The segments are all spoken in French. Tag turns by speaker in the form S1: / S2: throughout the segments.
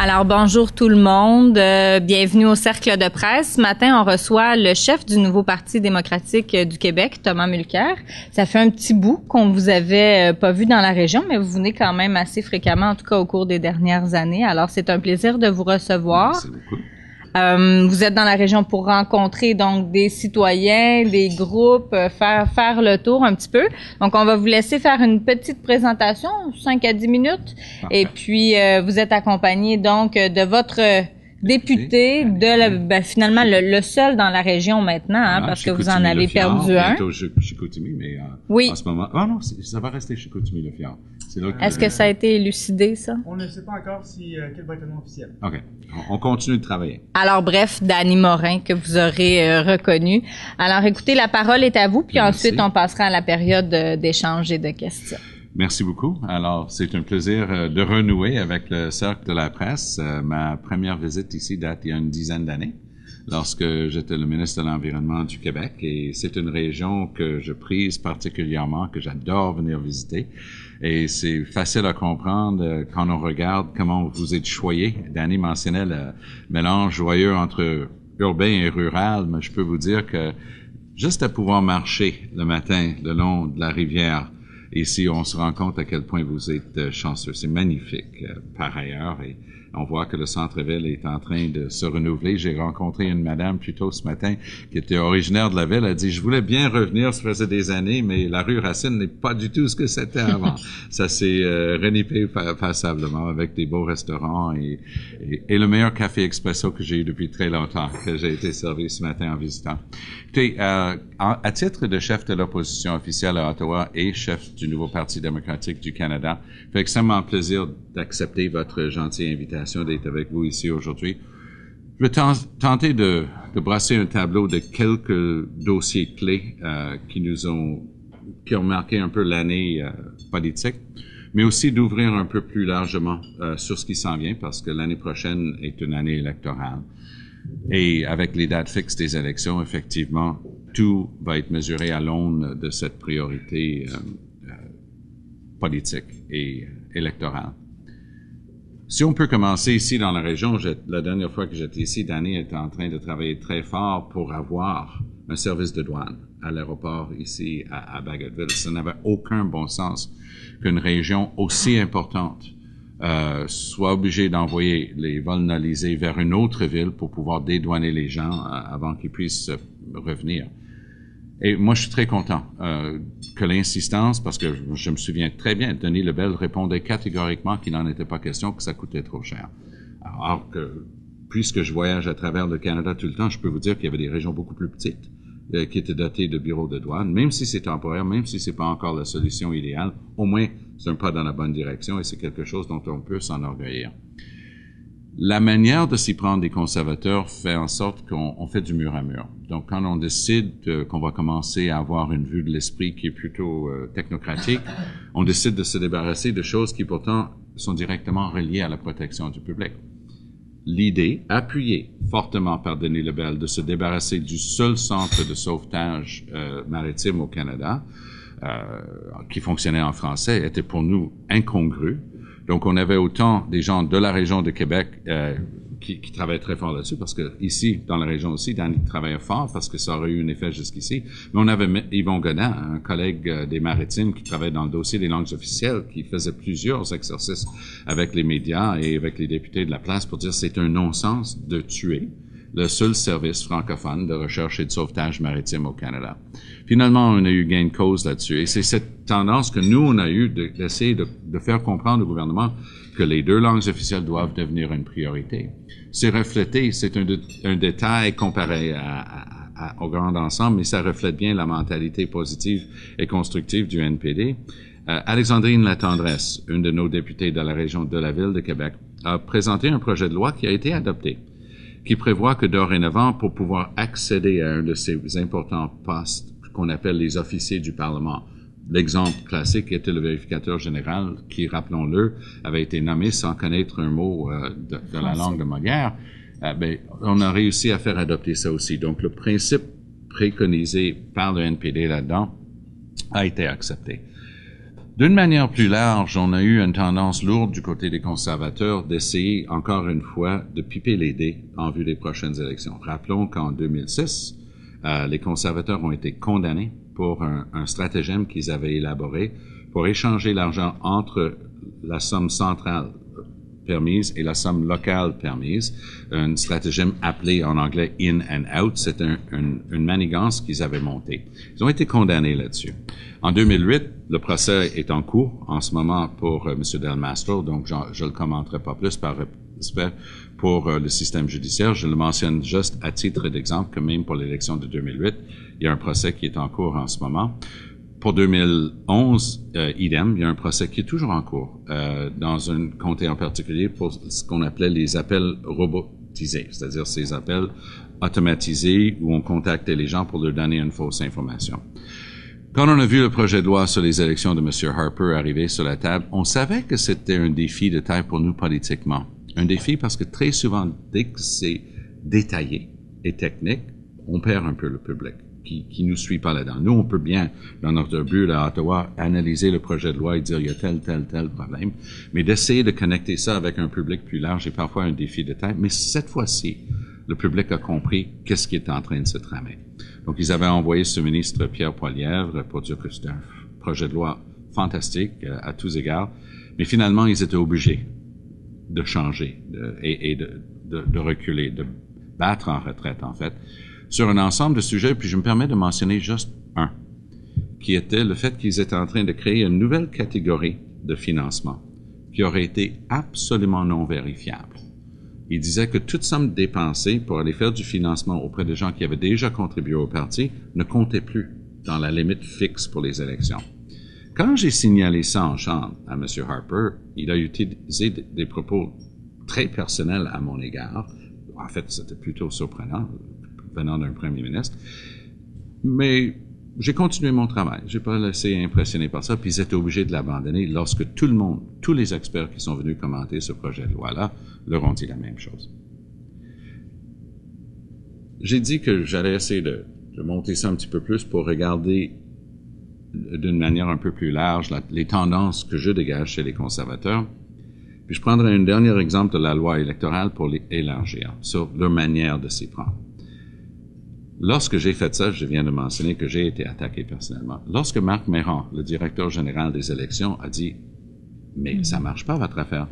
S1: Alors, bonjour tout le monde. Bienvenue au Cercle de presse. Ce matin, on reçoit le chef du nouveau Parti démocratique du Québec, Thomas Mulcair. Ça fait un petit bout qu'on vous avait pas vu dans la région, mais vous venez quand même assez fréquemment, en tout cas au cours des dernières années. Alors, c'est un plaisir de vous recevoir.
S2: Merci beaucoup.
S1: Vous êtes dans la région pour rencontrer donc des citoyens, des groupes, faire le tour un petit peu. Donc, on va vous laisser faire une petite présentation, 5 à 10 minutes. Parfait. Et puis, vous êtes accompagné donc de votre député, finalement le seul dans la région maintenant, parce que vous en avez perdu un.
S2: Bientôt Chicoutimi, mais
S1: oui.
S2: En ce moment, non, ça va rester Chicoutimi le Fjord.
S1: Est-ce que ça a été élucidé, ça?
S3: On ne sait pas encore quel va être le nom officiel.
S2: OK. On continue de travailler.
S1: Alors, bref, Dany Morin, que vous aurez reconnu. Alors, écoutez, la parole est à vous, puis
S2: Merci.
S1: Ensuite, on passera à la période d'échange et de questions.
S2: Merci beaucoup. Alors, c'est un plaisir de renouer avec le Cercle de la presse. Ma première visite ici date il y a une dizaine d'années, lorsque j'étais le ministre de l'Environnement du Québec. Et c'est une région que je prise particulièrement, que j'adore venir visiter. Et c'est facile à comprendre quand on regarde comment vous êtes choyé. Dany mentionnait le mélange joyeux entre urbain et rural, mais je peux vous dire que juste à pouvoir marcher le matin le long de la rivière, ici, on se rend compte à quel point vous êtes chanceux. C'est magnifique par ailleurs et on voit que le centre-ville est en train de se renouveler. J'ai rencontré une madame plus tôt ce matin qui était originaire de la ville. Elle a dit, je voulais bien revenir, ça faisait des années, mais la rue Racine n'est pas du tout ce que c'était avant. Ça s'est renippé passablement avec des beaux restaurants et le meilleur café expresso que j'ai eu depuis très longtemps, que j'ai été servi ce matin en visitant. Écoutez, à titre de chef de l'opposition officielle à Ottawa et chef du nouveau Parti démocratique du Canada, ça fait extrêmement plaisir d'accepter votre gentille invitation d'être avec vous ici aujourd'hui. Je vais tenter de brasser un tableau de quelques dossiers clés qui ont marqué un peu l'année politique, mais aussi d'ouvrir un peu plus largement sur ce qui s'en vient, parce que l'année prochaine est une année électorale. Et avec les dates fixes des élections, effectivement, tout va être mesuré à l'aune de cette priorité politique et électorale. Si on peut commencer ici dans la région, la dernière fois que j'étais ici, Dany était en train de travailler très fort pour avoir un service de douane à l'aéroport ici à Bagotville. Ça n'avait aucun bon sens qu'une région aussi importante soit obligée d'envoyer les vols nolisés vers une autre ville pour pouvoir dédouaner les gens avant qu'ils puissent revenir. Et moi, je suis très content que l'insistance, parce que je me souviens très bien, Denis Lebel répondait catégoriquement qu'il n'en était pas question, que ça coûtait trop cher. Alors que, puisque je voyage à travers le Canada tout le temps, je peux vous dire qu'il y avait des régions beaucoup plus petites qui étaient dotées de bureaux de douane. Même si c'est temporaire, même si c'est pas encore la solution idéale, au moins, c'est un pas dans la bonne direction et c'est quelque chose dont on peut s'enorgueillir. La manière de s'y prendre des conservateurs fait en sorte qu'on fait du mur à mur. Donc, quand on décide qu'on va commencer à avoir une vue de l'esprit qui est plutôt technocratique, on décide de se débarrasser de choses qui pourtant sont directement reliées à la protection du public. L'idée, appuyée fortement par Denis Lebel, de se débarrasser du seul centre de sauvetage maritime au Canada, qui fonctionnait en français, était pour nous incongrue. Donc, on avait autant des gens de la région de Québec qui travaillaient très fort là-dessus, parce que ici, dans la région aussi, Dany travaillait fort parce que ça aurait eu un effet jusqu'ici. Mais on avait Yvon Godin, un collègue des Maritimes qui travaille dans le dossier des langues officielles, qui faisait plusieurs exercices avec les médias et avec les députés de la place pour dire que c'est un non-sens de tuer le seul service francophone de recherche et de sauvetage maritime au Canada. Finalement, on a eu gain de cause là-dessus. Et c'est cette tendance que nous, on a eu d'essayer de faire comprendre au gouvernement que les deux langues officielles doivent devenir une priorité. C'est reflété, c'est un détail comparé au grand ensemble, mais ça reflète bien la mentalité positive et constructive du NPD. Alexandrine Latendresse, une de nos députées de la région de la Ville de Québec, a présenté un projet de loi qui a été adopté, qui prévoit que dorénavant, pour pouvoir accéder à un de ces importants postes qu'on appelle les officiers du Parlement, l'exemple classique était le vérificateur général qui, rappelons-le, avait été nommé sans connaître un mot de la langue de Molière, on a réussi à faire adopter ça aussi. Donc, le principe préconisé par le NPD là-dedans a été accepté. D'une manière plus large, on a eu une tendance lourde du côté des conservateurs d'essayer encore une fois de piper les dés en vue des prochaines élections. Rappelons qu'en 2006, les conservateurs ont été condamnés pour un stratagème qu'ils avaient élaboré pour échanger l'argent entre la somme centrale permise et la somme locale permise, un stratagème appelé en anglais in and out. C'est une manigance qu'ils avaient montée. Ils ont été condamnés là-dessus. En 2008, le procès est en cours en ce moment pour M. Del Mastro, donc je le commenterai pas plus par respect pour le système judiciaire. Je le mentionne juste à titre d'exemple que même pour l'élection de 2008, il y a un procès qui est en cours en ce moment. Pour 2011, idem, il y a un procès qui est toujours en cours dans un comté en particulier pour ce qu'on appelait les appels robotisés, c'est-à-dire ces appels automatisés où on contactait les gens pour leur donner une fausse information. Quand on a vu le projet de loi sur les élections de M. Harper arriver sur la table, on savait que c'était un défi de taille pour nous politiquement. Un défi parce que très souvent, dès que c'est détaillé et technique, on perd un peu le public qui nous suit pas là-dedans. Nous, on peut bien, dans notre bulle à Ottawa, analyser le projet de loi et dire il y a tel problème, mais d'essayer de connecter ça avec un public plus large est parfois un défi de taille. Mais cette fois-ci, le public a compris qu'est-ce qui est en train de se tramer. Donc, ils avaient envoyé ce ministre Pierre Poilievre pour dire que c'était un projet de loi fantastique à tous égards, mais finalement, ils étaient obligés de changer et de reculer, de battre en retraite, en fait, sur un ensemble de sujets, puis je me permets de mentionner juste un, qui était le fait qu'ils étaient en train de créer une nouvelle catégorie de financement qui aurait été absolument non vérifiable. Ils disaient que toute somme dépensée pour aller faire du financement auprès de gens qui avaient déjà contribué au parti ne comptait plus dans la limite fixe pour les élections. Quand j'ai signalé ça en chambre à M. Harper, il a utilisé des propos très personnels à mon égard. En fait, c'était plutôt surprenant, venant d'un premier ministre. Mais j'ai continué mon travail. J'ai pas laissé impressionner par ça, puis ils étaient obligés de l'abandonner lorsque tout le monde, tous les experts qui sont venus commenter ce projet de loi-là, leur ont dit la même chose. J'ai dit que j'allais essayer de monter ça un petit peu plus pour regarder d'une manière un peu plus large les tendances que je dégage chez les conservateurs. Puis je prendrai un dernier exemple de la loi électorale pour les élargir, sur leur manière de s'y prendre. Lorsque j'ai fait ça, je viens de mentionner que j'ai été attaqué personnellement. Lorsque Marc Méran, le directeur général des élections, a dit « Mais ça marche pas, votre affaire »,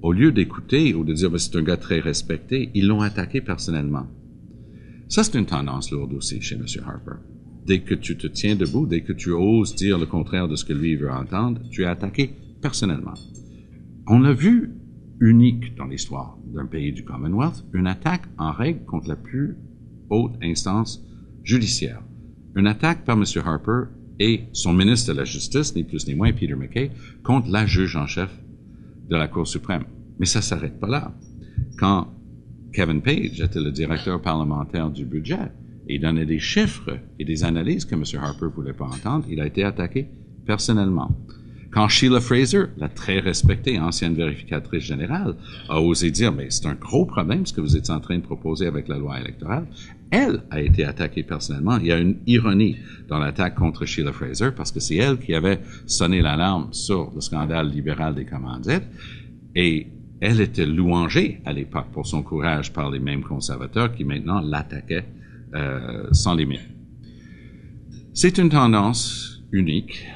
S2: au lieu d'écouter ou de dire « C'est un gars très respecté », ils l'ont attaqué personnellement. Ça, c'est une tendance lourde aussi chez M. Harper. Dès que tu te tiens debout, dès que tu oses dire le contraire de ce que lui veut entendre, tu es attaqué personnellement. On l'a vu unique dans l'histoire d'un pays du Commonwealth, une attaque en règle contre la plus haute instance judiciaire. Une attaque par M. Harper et son ministre de la Justice, ni plus ni moins, Peter MacKay, contre la juge en chef de la Cour suprême. Mais ça s'arrête pas là. Quand Kevin Page était le directeur parlementaire du budget et donnait des chiffres et des analyses que M. Harper voulait pas entendre, il a été attaqué personnellement. Quand Sheila Fraser, la très respectée ancienne vérificatrice générale, a osé dire « Mais c'est un gros problème ce que vous êtes en train de proposer avec la loi électorale », elle a été attaquée personnellement. Il y a une ironie dans l'attaque contre Sheila Fraser parce que c'est elle qui avait sonné l'alarme sur le scandale libéral des commandites et elle était louangée à l'époque pour son courage par les mêmes conservateurs qui maintenant l'attaquaient sans limite. C'est une tendance unique.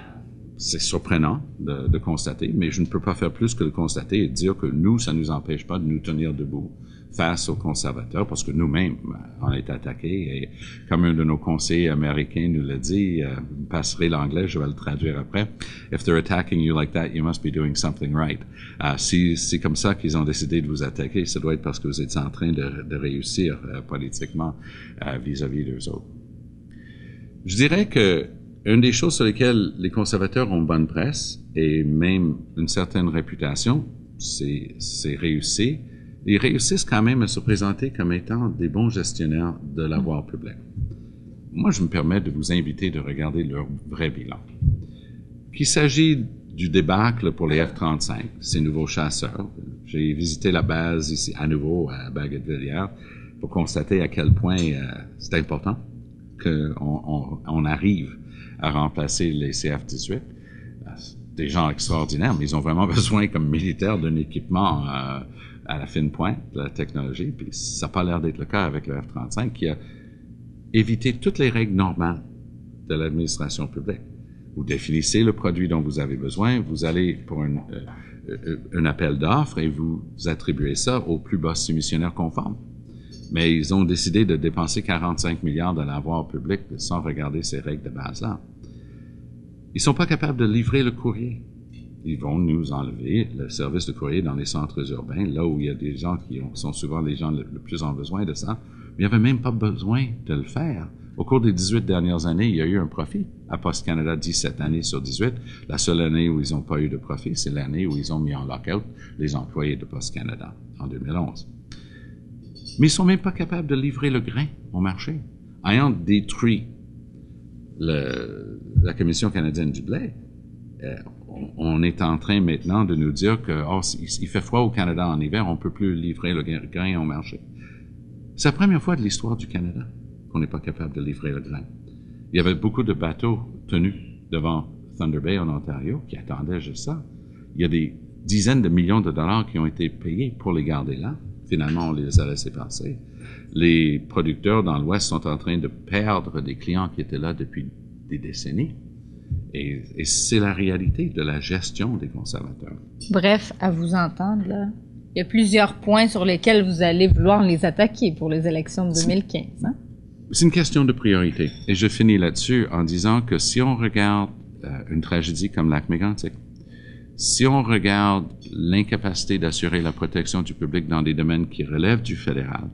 S2: C'est surprenant de constater, mais je ne peux pas faire plus que le constater et dire que nous, ça ne nous empêche pas de nous tenir debout face aux conservateurs, parce que nous-mêmes, on est attaqués. Et comme un de nos conseillers américains nous l'a dit, vous passerez l'anglais, je vais le traduire après. If they're attacking you like that, you must be doing something right. Si c'est comme ça qu'ils ont décidé de vous attaquer, ça doit être parce que vous êtes en train de réussir politiquement vis-à-vis d'eux autres. Je dirais que une des choses sur lesquelles les conservateurs ont bonne presse et même une certaine réputation, c'est réussi. Ils réussissent quand même à se présenter comme étant des bons gestionnaires de l'avoir public. Moi, je me permets de vous inviter de regarder leur vrai bilan. Qu'il s'agit du débâcle pour les F-35, ces nouveaux chasseurs. J'ai visité la base ici à nouveau à Bagotville pour constater à quel point c'est important qu'on arrive à remplacer les CF-18. des gens extraordinaires, mais ils ont vraiment besoin, comme militaires, d'un équipement à la fine pointe de la technologie. Puis ça n'a pas l'air d'être le cas avec le F-35, qui a évité toutes les règles normales de l'administration publique. Vous définissez le produit dont vous avez besoin, vous allez pour un appel d'offres et vous attribuez ça au plus bas soumissionnaire conforme. Mais ils ont décidé de dépenser 45 milliards de l'avoir public sans regarder ces règles de base-là. Ils sont pas capables de livrer le courrier. Ils vont nous enlever le service de courrier dans les centres urbains, là où il y a des gens qui sont souvent les gens le plus en besoin de ça. Mais il n'y avait même pas besoin de le faire. Au cours des 18 dernières années, il y a eu un profit à Poste Canada 17 années sur 18. La seule année où ils n'ont pas eu de profit, c'est l'année où ils ont mis en lockout les employés de Poste Canada, en 2011. Mais ils sont même pas capables de livrer le grain au marché. Ayant détruit la Commission canadienne du blé, on est en train maintenant de nous dire que il fait froid au Canada en hiver, on peut plus livrer le grain au marché. C'est la première fois de l'histoire du Canada qu'on n'est pas capable de livrer le grain. Il y avait beaucoup de bateaux tenus devant Thunder Bay en Ontario qui attendaient juste ça. Il y a des dizaines de millions de dollars qui ont été payés pour les garder là. Finalement, on les a laissés passer. Les producteurs dans l'Ouest sont en train de perdre des clients qui étaient là depuis des décennies. Et c'est la réalité de la gestion des conservateurs.
S1: Bref, à vous entendre, là, il y a plusieurs points sur lesquels vous allez vouloir les attaquer pour les élections de 2015. Hein?
S2: C'est une question de priorité. Et je finis là-dessus en disant que si on regarde une tragédie comme Lac-Mégantic, si on regarde l'incapacité d'assurer la protection du public dans des domaines qui relèvent du fédéral,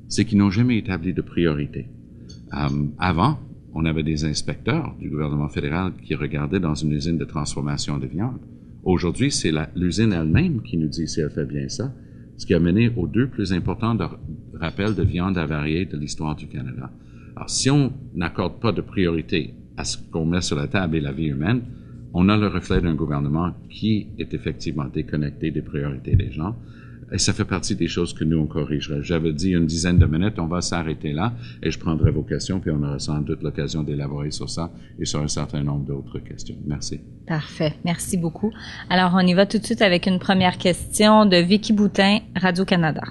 S2: c'est qu'ils n'ont jamais établi de priorité. Avant, on avait des inspecteurs du gouvernement fédéral qui regardaient dans une usine de transformation de viande. Aujourd'hui, c'est l'usine elle-même qui nous dit si elle fait bien ça, ce qui a mené aux 2 plus importants rappels de viande avariée de l'histoire du Canada. Alors, si on n'accorde pas de priorité à ce qu'on met sur la table et la vie humaine, on a le reflet d'un gouvernement qui est effectivement déconnecté des priorités des gens. Et ça fait partie des choses que nous, on corrigerait. J'avais dit une dizaine de minutes, on va s'arrêter là et je prendrai vos questions, puis on aura sans doute l'occasion d'élaborer sur ça et sur un certain nombre d'autres questions. Merci.
S1: Parfait. Merci beaucoup. Alors, on y va tout de suite avec une première question de Vicky Boutin, Radio-Canada.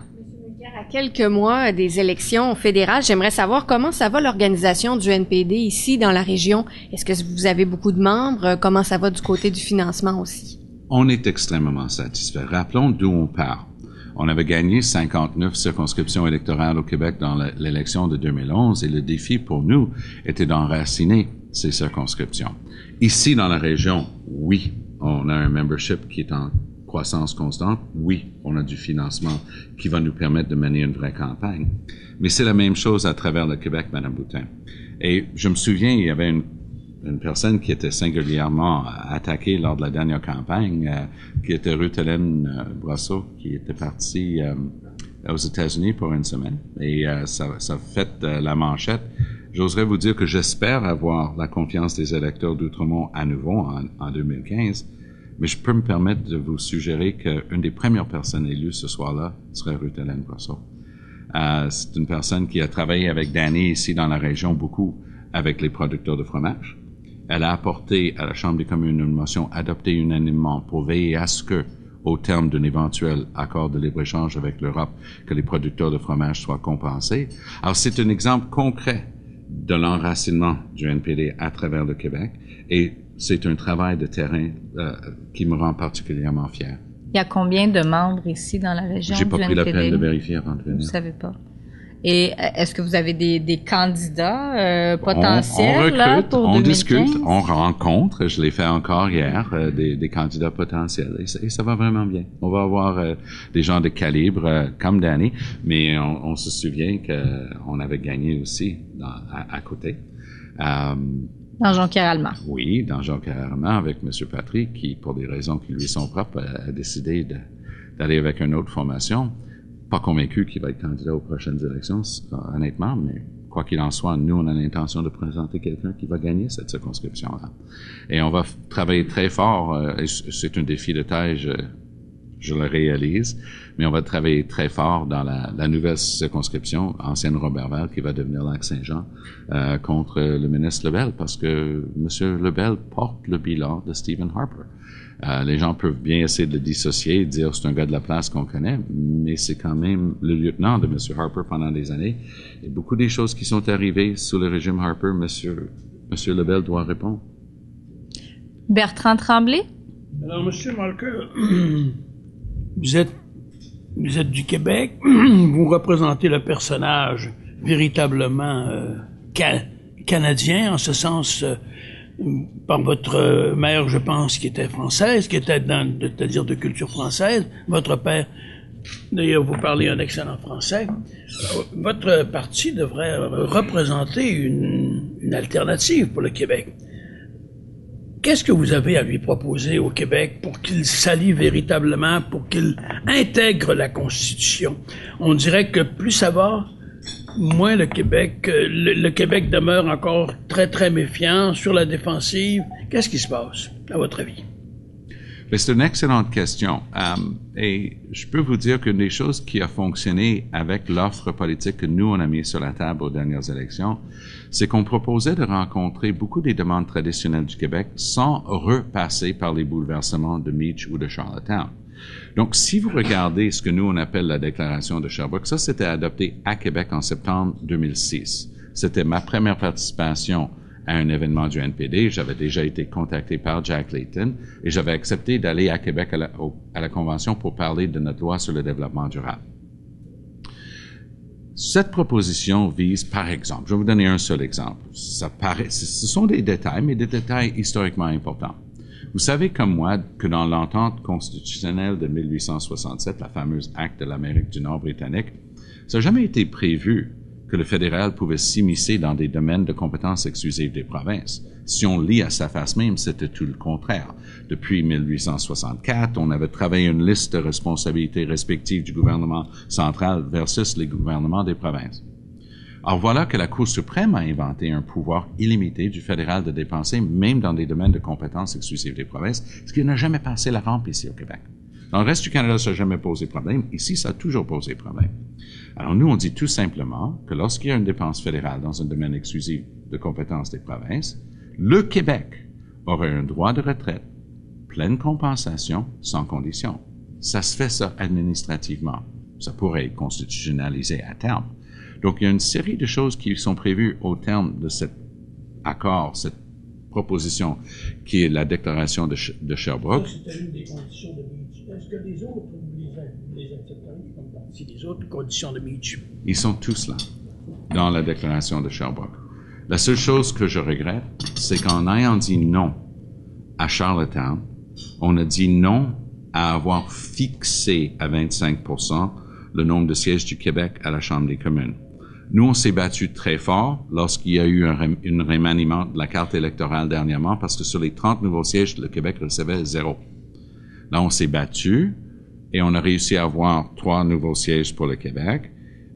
S4: À quelques mois des élections fédérales, j'aimerais savoir comment ça va l'organisation du NPD ici dans la région. Est-ce que vous avez beaucoup de membres? Comment ça va du côté du financement aussi?
S2: On est extrêmement satisfait. Rappelons d'où on part. On avait gagné 59 circonscriptions électorales au Québec dans l'élection de 2011 et le défi pour nous était d'enraciner ces circonscriptions. Ici, dans la région, oui, on a un membership qui est en croissance constante. Oui, on a du financement qui va nous permettre de mener une vraie campagne. Mais c'est la même chose à travers le Québec, Mme Boutin. Et je me souviens, il y avait une personne qui était singulièrement attaquée lors de la dernière campagne, qui était Ruth-Hélène Brosseau, qui était partie aux États-Unis pour une semaine. Et ça fait la manchette. J'oserais vous dire que j'espère avoir la confiance des électeurs d'Outremont à nouveau en 2015. Mais je peux me permettre de vous suggérer qu'une des premières personnes élues ce soir-là serait Ruth-Hélène Brosseau. C'est une personne qui a travaillé avec Danny ici dans la région beaucoup avec les producteurs de fromage. Elle a apporté à la Chambre des communes une motion adoptée unanimement pour veiller à ce que, au terme d'un éventuel accord de libre-échange avec l'Europe, que les producteurs de fromage soient compensés. Alors, c'est un exemple concret de l'enracinement du NPD à travers le Québec et c'est un travail de terrain qui me rend particulièrement fier.
S1: Il y a combien de membres ici dans la région du NPD?
S2: J'ai pas pris la peine de vérifier avant de venir.
S1: Vous savez pas. Et est-ce que vous avez des candidats potentiels?
S2: On recrute,
S1: là, pour
S2: on
S1: 2015?
S2: discute, on rencontre. Je l'ai fait encore hier, des candidats potentiels. Et ça va vraiment bien. On va avoir des gens de calibre comme Danny, mais on se souvient qu'on avait gagné aussi à côté.
S1: Dans Jonquière-Allemand.
S2: Oui, dans Jonquière-Allemand avec M. Patrick, qui, pour des raisons qui lui sont propres, a décidé d'aller avec une autre formation. Pas convaincu qu'il va être candidat aux prochaines élections, honnêtement, mais quoi qu'il en soit, nous, on a l'intention de présenter quelqu'un qui va gagner cette circonscription-là. Et on va travailler très fort, et c'est un défi de taille, je le réalise, mais on va travailler très fort dans la nouvelle circonscription, ancienne Roberval, qui va devenir Lac-Saint-Jean, contre le ministre Lebel, parce que M. Lebel porte le bilan de Stephen Harper. Les gens peuvent bien essayer de le dissocier et dire c'est un gars de la place qu'on connaît, mais c'est quand même le lieutenant de M. Harper pendant des années. Et beaucoup des choses qui sont arrivées sous le régime Harper, M. Lebel doit répondre.
S1: Bertrand Tremblay?
S5: Alors, M. Malker, vous êtes du Québec, vous représentez le personnage véritablement canadien, en ce sens, par votre mère, je pense, qui était française, qui était c'est-à-dire de culture française, votre père, d'ailleurs, vous parlez un excellent français, votre parti devrait représenter une alternative pour le Québec. Qu'est-ce que vous avez à lui proposer au Québec pour qu'il s'allie véritablement, pour qu'il intègre la Constitution? On dirait que plus ça va, moins le Québec demeure encore très, très méfiant, sur la défensive. Qu'est-ce qui se passe, à votre avis?
S2: C'est une excellente question. Et je peux vous dire qu'une des choses qui a fonctionné avec l'offre politique que nous, on a mis sur la table aux dernières élections, c'est qu'on proposait de rencontrer beaucoup des demandes traditionnelles du Québec sans repasser par les bouleversements de Meach ou de Charlottetown. Donc, si vous regardez ce que nous, on appelle la déclaration de Sherbrooke, ça, c'était adopté à Québec en septembre 2006. C'était ma première participation à un événement du NPD. J'avais déjà été contacté par Jack Layton et j'avais accepté d'aller à Québec à la convention pour parler de notre loi sur le développement durable. Cette proposition vise, par exemple, je vais vous donner un seul exemple. Ce sont des détails, mais des détails historiquement importants. Vous savez comme moi que dans l'entente constitutionnelle de 1867, la fameuse Acte de l'Amérique du Nord britannique, ça n'a jamais été prévu que le fédéral pouvait s'immiscer dans des domaines de compétences exclusives des provinces. Si on lit à sa face même, c'était tout le contraire. Depuis 1864, on avait travaillé une liste de responsabilités respectives du gouvernement central versus les gouvernements des provinces. Alors voilà que la Cour suprême a inventé un pouvoir illimité du fédéral de dépenser, même dans des domaines de compétences exclusives des provinces, ce qui n'a jamais passé la rampe ici au Québec. Dans le reste du Canada, ça n'a jamais posé problème. Ici, ça a toujours posé problème. Alors nous, on dit tout simplement que lorsqu'il y a une dépense fédérale dans un domaine exclusif de compétences des provinces, le Québec aurait un droit de retraite, pleine compensation, sans condition. Ça se fait ça administrativement. Ça pourrait être constitutionnalisé à terme. Donc, il y a une série de choses qui sont prévues au terme de cet accord, cette proposition, qui est la déclaration de Sherbrooke.
S5: Ça, c'était une des conditions de Meach. Est-ce que les autres, vous les accepteriez comme partie des autres conditions de Meach?
S2: Ils sont tous là, dans la déclaration de Sherbrooke. La seule chose que je regrette, c'est qu'en ayant dit non à Charlottetown, on a dit non à avoir fixé à 25% le nombre de sièges du Québec à la Chambre des communes. Nous, on s'est battu très fort lorsqu'il y a eu un remaniement de la carte électorale dernièrement, parce que sur les 30 nouveaux sièges, le Québec recevait 0. Là, on s'est battu et on a réussi à avoir 3 nouveaux sièges pour le Québec,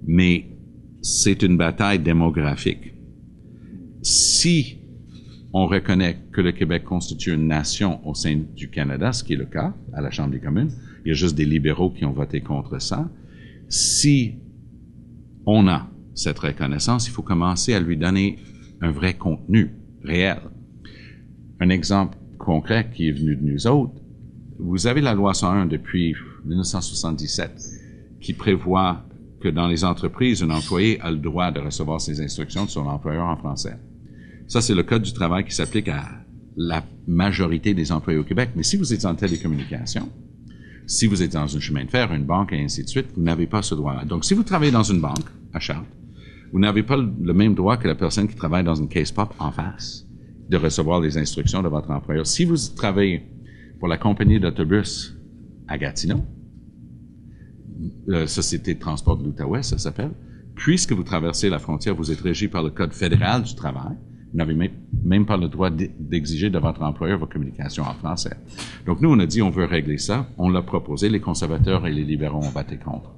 S2: mais c'est une bataille démographique. Si on reconnaît que le Québec constitue une nation au sein du Canada, ce qui est le cas à la Chambre des communes, il y a juste des libéraux qui ont voté contre ça. Si on a cette reconnaissance, il faut commencer à lui donner un vrai contenu réel. Un exemple concret qui est venu de nous autres, vous avez la loi 101 depuis 1977 qui prévoit que dans les entreprises, un employé a le droit de recevoir ses instructions de son employeur en français. Ça, c'est le Code du travail qui s'applique à la majorité des employés au Québec. Mais si vous êtes en télécommunication, si vous êtes dans un chemin de fer, une banque et ainsi de suite, vous n'avez pas ce droit-là. Donc, si vous travaillez dans une banque, à Chartres, vous n'avez pas le même droit que la personne qui travaille dans une case pop en face de recevoir les instructions de votre employeur. Si vous travaillez pour la compagnie d'autobus à Gatineau, Société de transport de l'Outaouais, ça s'appelle, puisque vous traversez la frontière, vous êtes régi par le Code fédéral du travail, vous n'avez même pas le droit d'exiger de votre employeur vos communications en français. Donc, nous, on a dit, on veut régler ça. On l'a proposé. Les conservateurs et les libéraux ont battu contre.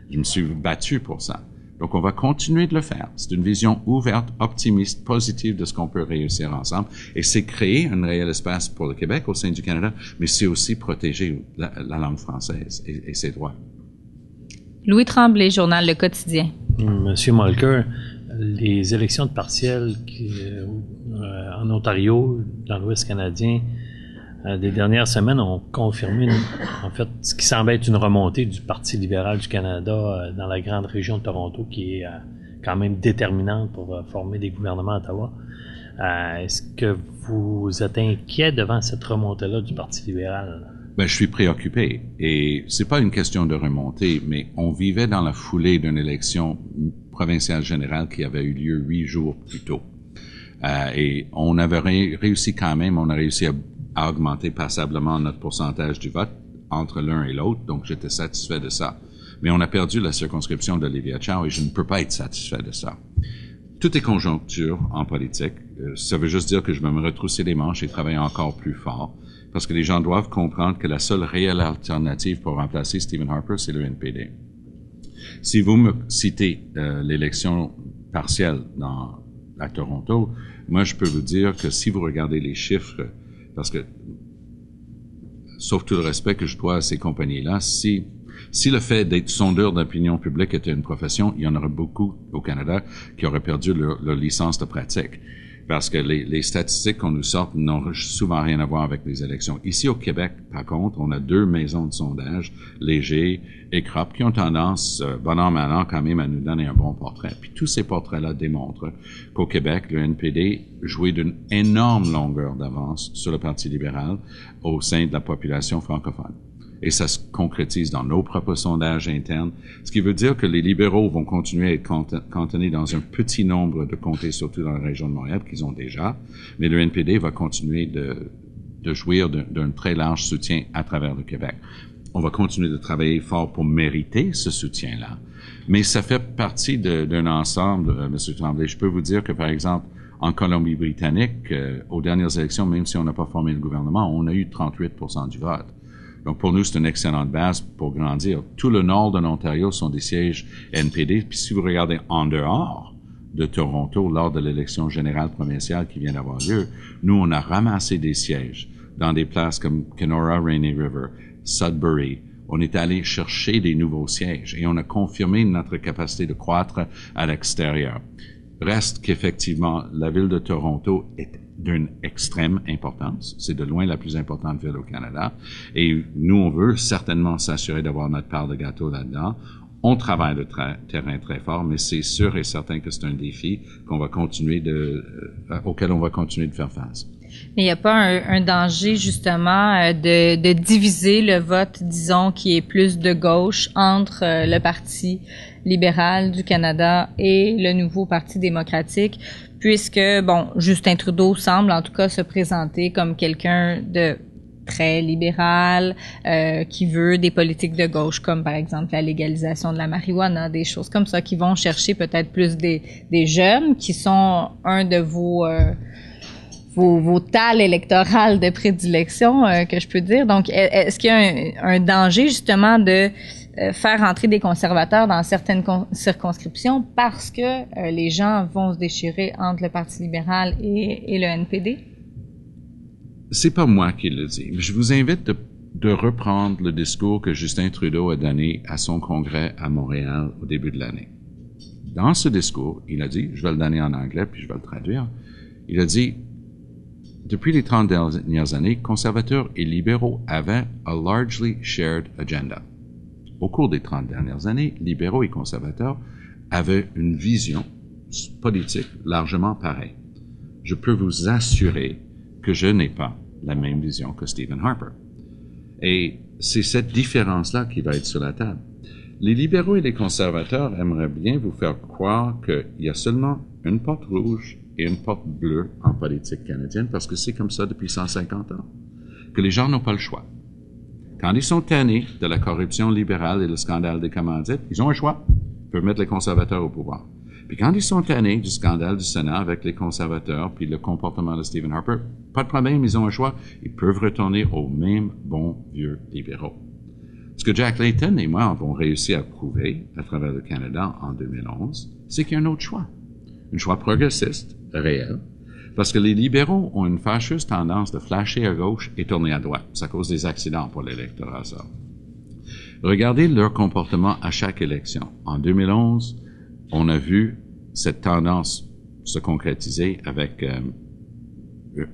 S2: Je me suis battu pour ça. Donc, on va continuer de le faire. C'est une vision ouverte, optimiste, positive de ce qu'on peut réussir ensemble. Et c'est créer un réel espace pour le Québec au sein du Canada, mais c'est aussi protéger la langue française et ses droits.
S1: Louis Tremblay, Journal Le Quotidien.
S6: Monsieur Malker, les élections de partiel en Ontario, dans l'Ouest canadien, des dernières semaines ont confirmé, en fait, ce qui semble être une remontée du Parti libéral du Canada dans la grande région de Toronto, qui est quand même déterminante pour former des gouvernements à Ottawa. Est-ce que vous êtes inquiet devant cette remontée-là du Parti libéral?
S2: Ben, je suis préoccupé. Et c'est pas une question de remontée, mais on vivait dans la foulée d'une élection provinciale générale qui avait eu lieu 8 jours plus tôt. Et on avait réussi quand même, on a réussi à augmenter passablement notre pourcentage du vote entre l'un et l'autre, donc j'étais satisfait de ça. Mais on a perdu la circonscription d'Olivia Chow et je ne peux pas être satisfait de ça. Tout est conjoncture en politique. Ça veut juste dire que je vais me retrousser les manches et travailler encore plus fort, parce que les gens doivent comprendre que la seule réelle alternative pour remplacer Stephen Harper, c'est le NPD. Si vous me citez l'élection partielle à Toronto, moi je peux vous dire que si vous regardez les chiffres, parce que, sauf tout le respect que je dois à ces compagnies-là, si le fait d'être sondeur d'opinion publique était une profession, il y en aurait beaucoup au Canada qui auraient perdu leur licence de pratique. Parce que les statistiques qu'on nous sort n'ont souvent rien à voir avec les élections. Ici au Québec, par contre, on a 2 maisons de sondage, Léger et Crop, qui ont tendance, bon an, mal an, quand même, à nous donner un bon portrait. Puis tous ces portraits-là démontrent qu'au Québec, le NPD jouait d'une énorme longueur d'avance sur le Parti libéral au sein de la population francophone. Et ça se concrétise dans nos propres sondages internes, ce qui veut dire que les libéraux vont continuer à être cantonnés dans un petit nombre de comtés, surtout dans la région de Montréal, qu'ils ont déjà, mais le NPD va continuer de jouir d'un très large soutien à travers le Québec. On va continuer de travailler fort pour mériter ce soutien-là, mais ça fait partie d'un ensemble, M. Tremblay. Je peux vous dire que, par exemple, en Colombie-Britannique, aux dernières élections, même si on n'a pas formé le gouvernement, on a eu 38% du vote. Donc, pour nous, c'est une excellente base pour grandir. Tout le nord de l'Ontario sont des sièges NPD. Puis si vous regardez en dehors de Toronto, lors de l'élection générale provinciale qui vient d'avoir lieu, nous, on a ramassé des sièges dans des places comme Kenora, Rainy River, Sudbury. On est allé chercher des nouveaux sièges et on a confirmé notre capacité de croître à l'extérieur. Reste qu'effectivement, la ville de Toronto est d'une extrême importance. C'est de loin la plus importante ville au Canada. Et nous, on veut certainement s'assurer d'avoir notre part de gâteau là-dedans. On travaille le terrain très fort, mais c'est sûr et certain que c'est un défi qu'on va continuer auquel on va continuer de faire face.
S1: Mais il n'y a pas un danger, justement, de diviser le vote, disons, qui est plus de gauche entre le Parti libéral du Canada et le nouveau Parti démocratique, puisque, bon, Justin Trudeau semble, en tout cas, se présenter comme quelqu'un de très libéral, qui veut des politiques de gauche, comme par exemple la légalisation de la marijuana, des choses comme ça, qui vont chercher peut-être plus des jeunes, qui sont un de vos tales électorales de prédilection, que je peux dire. Donc, est-ce qu'il y a un danger, justement, de faire entrer des conservateurs dans certaines circonscriptions parce que les gens vont se déchirer entre le Parti libéral et le NPD?
S2: C'est pas moi qui le dis. Je vous invite de reprendre le discours que Justin Trudeau a donné à son congrès à Montréal au début de l'année. Dans ce discours, il a dit, je vais le donner en anglais puis je vais le traduire, il a dit: depuis les 30 dernières années, conservateurs et libéraux avaient a largely shared agenda. Au cours des 30 dernières années, libéraux et conservateurs avaient une vision politique largement pareille. Je peux vous assurer que je n'ai pas la même vision que Stephen Harper. Et c'est cette différence-là qui va être sur la table. Les libéraux et les conservateurs aimeraient bien vous faire croire qu'il y a seulement une porte rouge et une porte bleue en politique canadienne, parce que c'est comme ça depuis 150 ans, que les gens n'ont pas le choix. Quand ils sont tannés de la corruption libérale et le scandale des commandites, ils ont un choix. Ils peuvent mettre les conservateurs au pouvoir. Puis quand ils sont tannés du scandale du Sénat avec les conservateurs puis le comportement de Stephen Harper, pas de problème, ils ont un choix. Ils peuvent retourner aux mêmes bons vieux libéraux. Ce que Jack Layton et moi avons réussi à prouver à travers le Canada en 2011, c'est qu'il y a un autre choix. Un choix progressiste, réel, parce que les libéraux ont une fâcheuse tendance de flasher à gauche et tourner à droite. Ça cause des accidents pour l'électorat, ça. Regardez leur comportement à chaque élection. En 2011, on a vu cette tendance se concrétiser avec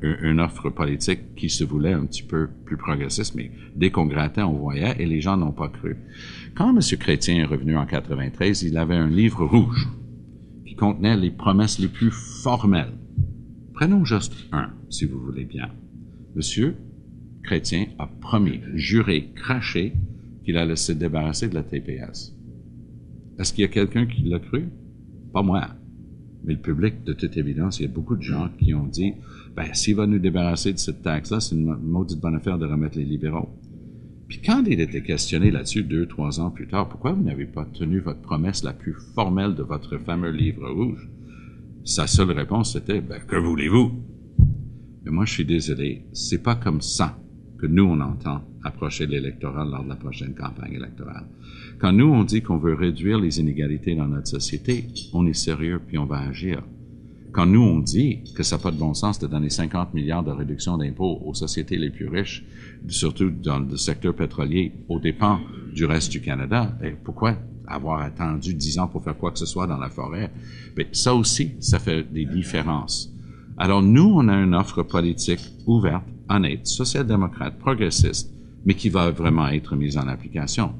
S2: une offre politique qui se voulait un petit peu plus progressiste, mais dès qu'on grattait, on voyait, et les gens n'ont pas cru. Quand M. Chrétien est revenu en 93, il avait un livre rouge qui contenait les promesses les plus formelles. Prenons juste un, si vous voulez bien. M. Chrétien a promis, juré, craché qu'il allait se débarrasser de la TPS. Est-ce qu'il y a quelqu'un qui l'a cru? Pas moi. Mais le public, de toute évidence, il y a beaucoup de gens qui ont dit « s'il va nous débarrasser de cette taxe-là, c'est une maudite bonne affaire de remettre les libéraux. » Puis quand il était questionné là-dessus 2-3 ans plus tard, pourquoi vous n'avez pas tenu votre promesse la plus formelle de votre fameux livre rouge? Sa seule réponse c'était « que voulez-vous? » Mais moi, je suis désolé, c'est pas comme ça que nous, on entend approcher l'électorat lors de la prochaine campagne électorale. Quand nous, on dit qu'on veut réduire les inégalités dans notre société, on est sérieux puis on va agir. Quand nous, on dit que ça n'a pas de bon sens de donner 50 milliards de réduction d'impôts aux sociétés les plus riches, surtout dans le secteur pétrolier, aux dépens du reste du Canada, pourquoi avoir attendu 10 ans pour faire quoi que ce soit dans la forêt? Mais ça aussi, ça fait des différences. Alors nous, on a une offre politique ouverte, honnête, social-démocrate, progressiste, mais qui va vraiment être mise en application.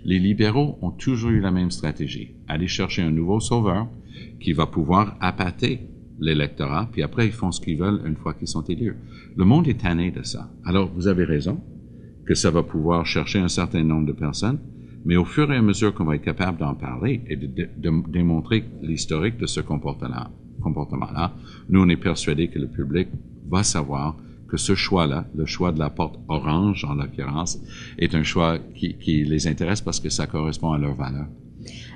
S2: Les libéraux ont toujours eu la même stratégie, aller chercher un nouveau sauveur qui va pouvoir appâter l'électorat, puis après, ils font ce qu'ils veulent une fois qu'ils sont élus. Le monde est tanné de ça. Alors, vous avez raison que ça va pouvoir chercher un certain nombre de personnes, mais au fur et à mesure qu'on va être capable d'en parler et de démontrer l'historique de ce comportement-là, nous, on est persuadés que le public va savoir que ce choix-là, le choix de la porte orange en l'occurrence, est un choix qui les intéresse parce que ça correspond à leurs valeurs.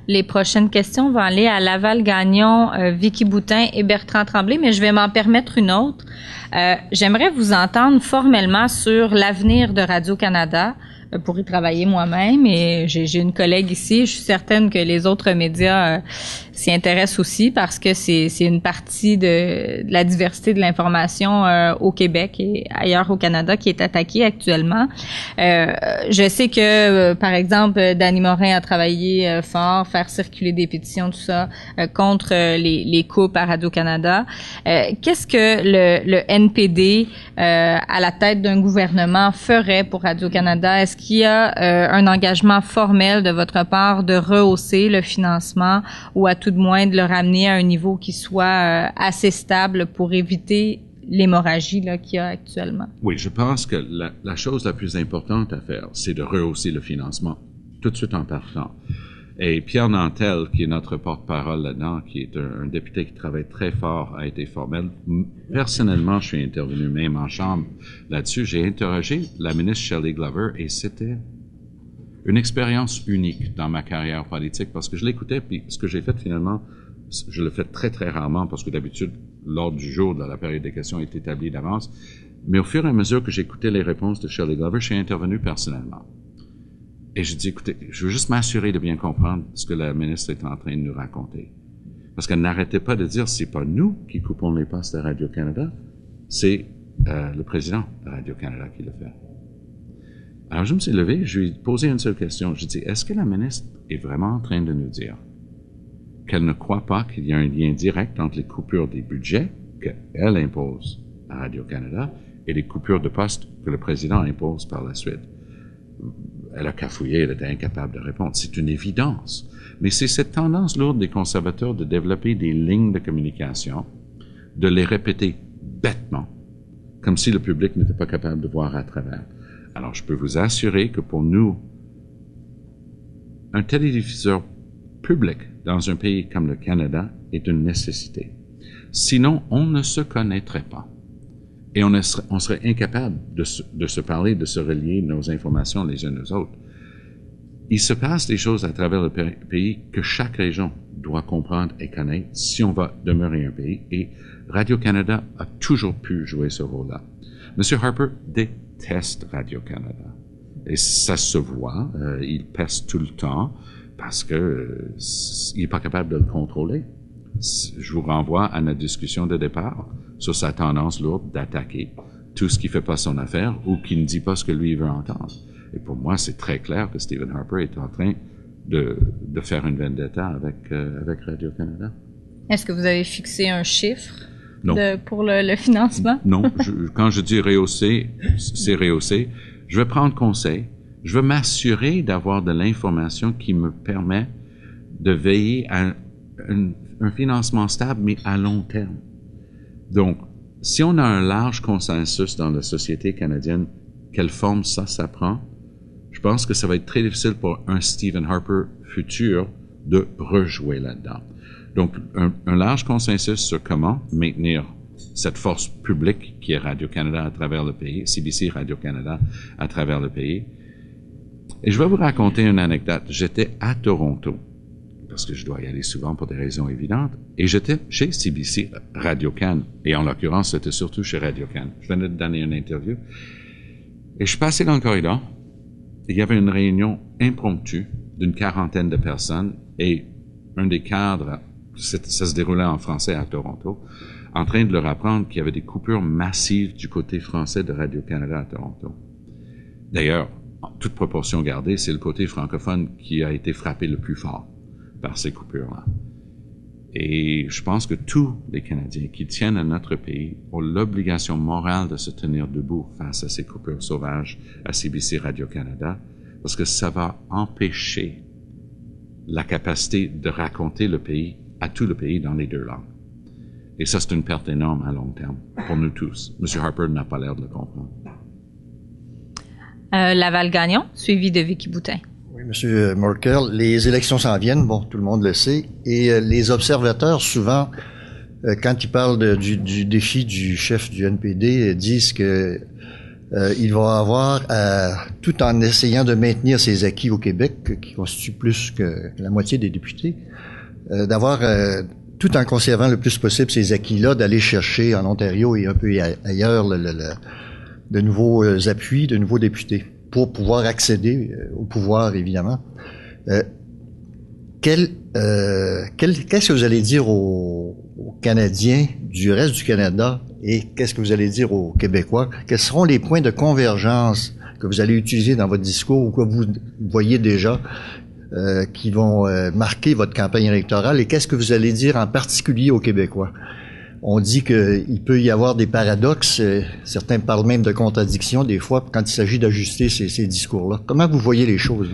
S1: Les prochaines questions vont aller à Laval-Gagnon, Vicky Boutin et Bertrand Tremblay, mais je vais m'en permettre une autre. J'aimerais vous entendre formellement sur l'avenir de Radio-Canada pour y travailler moi-même, et j'ai une collègue ici. Je suis certaine que les autres médias s'y intéressent aussi parce que c'est une partie de la diversité de l'information au Québec et ailleurs au Canada qui est attaquée actuellement. Je sais que, par exemple, Danny Morin a travaillé fort, faire circuler des pétitions, tout ça, contre les coupes à Radio-Canada. Qu'est-ce que le NPD, à la tête d'un gouvernement, ferait pour Radio-Canada? Est-ce qu'il y a un engagement formel de votre part de rehausser le financement ou à tout de moins de le ramener à un niveau qui soit assez stable pour éviter l'hémorragie qu'il y a actuellement?
S2: Oui, je pense que la chose la plus importante à faire, c'est de rehausser le financement tout de suite en partant. Et Pierre Nantel, qui est notre porte-parole là-dedans, qui est un député qui travaille très fort, a été formel. Personnellement, je suis intervenu même en chambre là-dessus. J'ai interrogé la ministre Shelley Glover et c'était une expérience unique dans ma carrière politique parce que je l'écoutais, puis ce que j'ai fait finalement, je le fais très, très rarement parce que d'habitude, l'ordre du jour de la période des questions est établi d'avance. Mais au fur et à mesure que j'écoutais les réponses de Shelley Glover, je suis intervenu personnellement. Et je dis, écoutez, je veux juste m'assurer de bien comprendre ce que la ministre est en train de nous raconter. Parce qu'elle n'arrêtait pas de dire, c'est pas nous qui coupons les postes de Radio-Canada, c'est le président de Radio-Canada qui le fait. Alors je me suis levé, je lui ai posé une seule question. Je dis, est-ce que la ministre est vraiment en train de nous dire qu'elle ne croit pas qu'il y a un lien direct entre les coupures des budgets qu'elle impose à Radio-Canada et les coupures de postes que le président impose par la suite? Elle a cafouillé, elle était incapable de répondre. C'est une évidence. Mais c'est cette tendance lourde des conservateurs de développer des lignes de communication, de les répéter bêtement, comme si le public n'était pas capable de voir à travers. Alors, je peux vous assurer que pour nous, un télédiffuseur public dans un pays comme le Canada est une nécessité. Sinon, on ne se connaîtrait pas. Et on serait incapable de se parler, de se relier nos informations les unes aux autres. Il se passe des choses à travers le pays que chaque région doit comprendre et connaître si on va demeurer un pays. Et Radio-Canada a toujours pu jouer ce rôle-là. M. Harper déteste Radio-Canada. et ça se voit, il pèse tout le temps parce que il est pas capable de le contrôler. Je vous renvoie à notre discussion de départ sur sa tendance lourde d'attaquer tout ce qui fait pas son affaire ou qui ne dit pas ce que lui veut entendre. Et pour moi, c'est très clair que Stephen Harper est en train de faire une vendetta avec Radio-Canada.
S1: Est-ce que vous avez fixé un chiffre
S2: non.
S1: Pour le financement?
S2: Non. Quand je dis rehausser, c'est rehausser. Je vais prendre conseil. Je veux m'assurer d'avoir de l'information qui me permet de veiller à un financement stable, mais à long terme. Donc, si on a un large consensus dans la société canadienne, quelle forme ça prend, je pense que ça va être très difficile pour un Stephen Harper futur de rejouer là-dedans. Donc, un large consensus sur comment maintenir cette force publique qui est Radio-Canada à travers le pays, CBC Radio-Canada à travers le pays. Et je vais vous raconter une anecdote. J'étais à Toronto, parce que je dois y aller souvent pour des raisons évidentes, et j'étais chez CBC Radio-Can, et en l'occurrence, c'était surtout chez Radio-Can. Je venais de donner une interview, et je suis passé dans le corridor, et il y avait une réunion impromptue d'une 40aine de personnes, et un des cadres, ça se déroulait en français à Toronto, en train de leur apprendre qu'il y avait des coupures massives du côté français de Radio-Canada à Toronto. D'ailleurs, en toute proportion gardée, c'est le côté francophone qui a été frappé le plus fort par ces coupures-là. Et je pense que tous les Canadiens qui tiennent à notre pays ont l'obligation morale de se tenir debout face à ces coupures sauvages à CBC Radio-Canada, parce que ça va empêcher la capacité de raconter le pays à tout le pays dans les deux langues. Et ça, c'est une perte énorme à long terme pour nous tous. M. Harper n'a pas l'air de le comprendre.
S1: Laval-Gagnon, suivi de Vicky Boutin.
S7: Oui, M. Merkel, les élections s'en viennent, bon, tout le monde le sait, et les observateurs, souvent, quand ils parlent du défi du chef du NPD, disent que il va avoir, tout en essayant de maintenir ses acquis au Québec, qui constituent plus que la moitié des députés, d'avoir, tout en conservant le plus possible ces acquis-là, d'aller chercher en Ontario et un peu ailleurs de nouveaux appuis, de nouveaux députés, pour pouvoir accéder au pouvoir, évidemment. Qu'est-ce que vous allez dire aux Canadiens du reste du Canada et qu'est-ce que vous allez dire aux Québécois? Quels seront les points de convergence que vous allez utiliser dans votre discours ou que vous voyez déjà qui vont marquer votre campagne électorale et qu'est-ce que vous allez dire en particulier aux Québécois? On dit qu'il peut y avoir des paradoxes, certains parlent même de contradictions des fois quand il s'agit d'ajuster ces discours-là. Comment vous voyez les choses?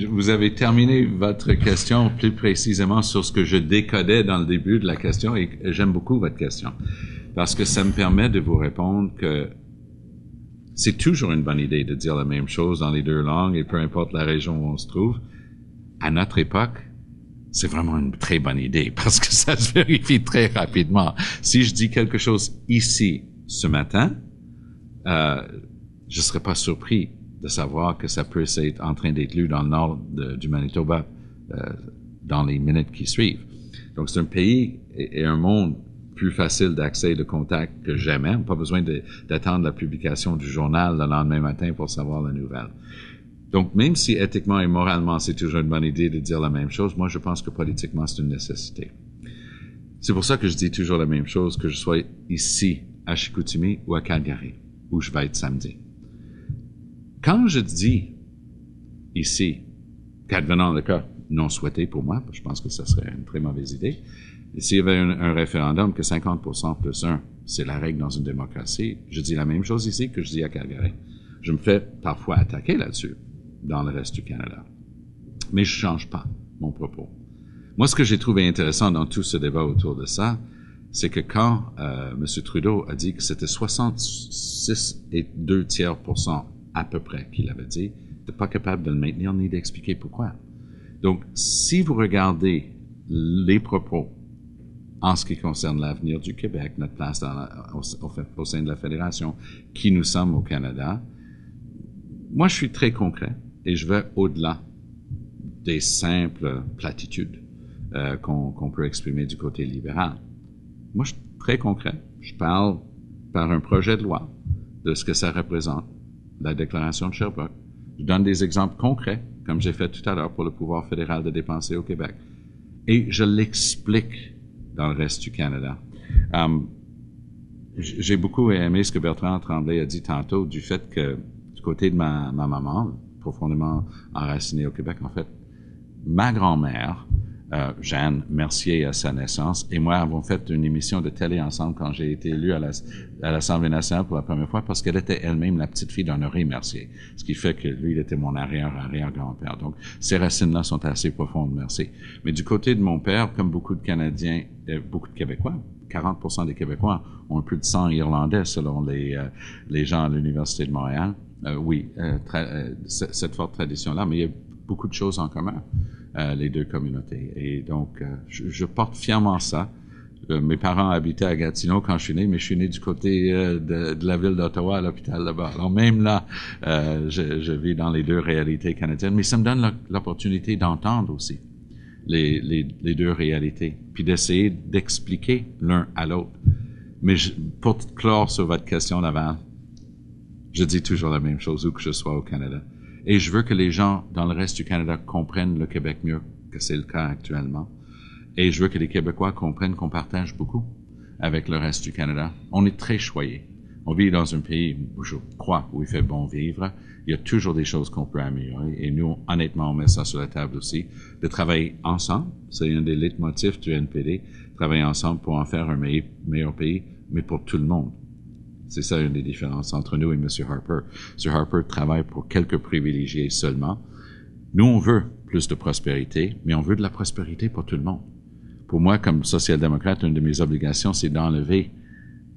S2: Vous avez terminé votre question plus précisément sur ce que je décodais dans le début de la question et j'aime beaucoup votre question parce que ça me permet de vous répondre que c'est toujours une bonne idée de dire la même chose dans les deux langues et peu importe la région où on se trouve. À notre époque, c'est vraiment une très bonne idée parce que ça se vérifie très rapidement. Si je dis quelque chose ici ce matin, je serais pas surpris de savoir que ça peut être en train d'être lu dans le nord du Manitoba dans les minutes qui suivent. Donc c'est un pays et un monde plus facile d'accès et de contact que jamais. On n'a pas besoin d'attendre la publication du journal le lendemain matin pour savoir la nouvelle. Donc, même si éthiquement et moralement, c'est toujours une bonne idée de dire la même chose, moi, je pense que politiquement, c'est une nécessité. C'est pour ça que je dis toujours la même chose, que je sois ici, à Chicoutimi ou à Calgary, où je vais être samedi. Quand je dis ici, qu'advenant le cas non souhaité pour moi, je pense que ça serait une très mauvaise idée, s'il y avait un référendum que 50% plus 1, c'est la règle dans une démocratie, je dis la même chose ici que je dis à Calgary. Je me fais parfois attaquer là-dessus dans le reste du Canada. Mais je change pas mon propos. Moi, ce que j'ai trouvé intéressant dans tout ce débat autour de ça, c'est que quand M. Trudeau a dit que c'était 66,2% à peu près qu'il avait dit, il n'était pas capable de le maintenir ni d'expliquer pourquoi. Donc, si vous regardez les propos en ce qui concerne l'avenir du Québec, notre place au sein de la Fédération, qui nous sommes au Canada, moi, je suis très concret et je vais au-delà des simples platitudes qu'on peut exprimer du côté libéral. Moi, je suis très concret. Je parle par un projet de loi de ce que ça représente, la déclaration de Sherbrooke, Je donne des exemples concrets, comme j'ai fait tout à l'heure pour le pouvoir fédéral de dépenser au Québec. Et je l'explique dans le reste du Canada. J'ai beaucoup aimé ce que Bertrand Tremblay a dit tantôt du fait que du côté de ma maman, profondément enracinée au Québec, en fait, ma grand-mère, Jeanne Mercier à sa naissance, et moi avons fait une émission de télé ensemble quand j'ai été élu à l'Assemblée nationale pour la première fois parce qu'elle était elle-même la petite fille d'Honoré Mercier. Ce qui fait que lui, il était mon arrière-grand-père. Donc, ces racines-là sont assez profondes, merci. Mais du côté de mon père, comme beaucoup de Canadiens, beaucoup de Québécois, 40% des Québécois ont un peu de sang irlandais selon les gens à l'Université de Montréal. Cette forte tradition-là, mais il y a beaucoup de choses en commun. Les deux communautés. Et donc, je porte fièrement ça. Mes parents habitaient à Gatineau quand je suis né, mais je suis né du côté de la ville d'Ottawa, à l'hôpital là-bas. Alors même là, je vis dans les deux réalités canadiennes, mais ça me donne l'opportunité d'entendre aussi les deux réalités, puis d'essayer d'expliquer l'un à l'autre. Mais pour clore sur votre question d'avant, je dis toujours la même chose où que je sois au Canada. Et je veux que les gens dans le reste du Canada comprennent le Québec mieux que c'est le cas actuellement. Et je veux que les Québécois comprennent qu'on partage beaucoup avec le reste du Canada. On est très choyés. On vit dans un pays, je crois, où il fait bon vivre. Il y a toujours des choses qu'on peut améliorer. Et nous, honnêtement, on met ça sur la table aussi. De travailler ensemble, c'est un des leitmotifs du NPD, travailler ensemble pour en faire un meilleur pays, mais pour tout le monde. C'est ça une des différences entre nous et M. Harper. M. Harper travaille pour quelques privilégiés seulement. Nous, on veut plus de prospérité, mais on veut de la prospérité pour tout le monde. Pour moi, comme social-démocrate, une de mes obligations, c'est d'enlever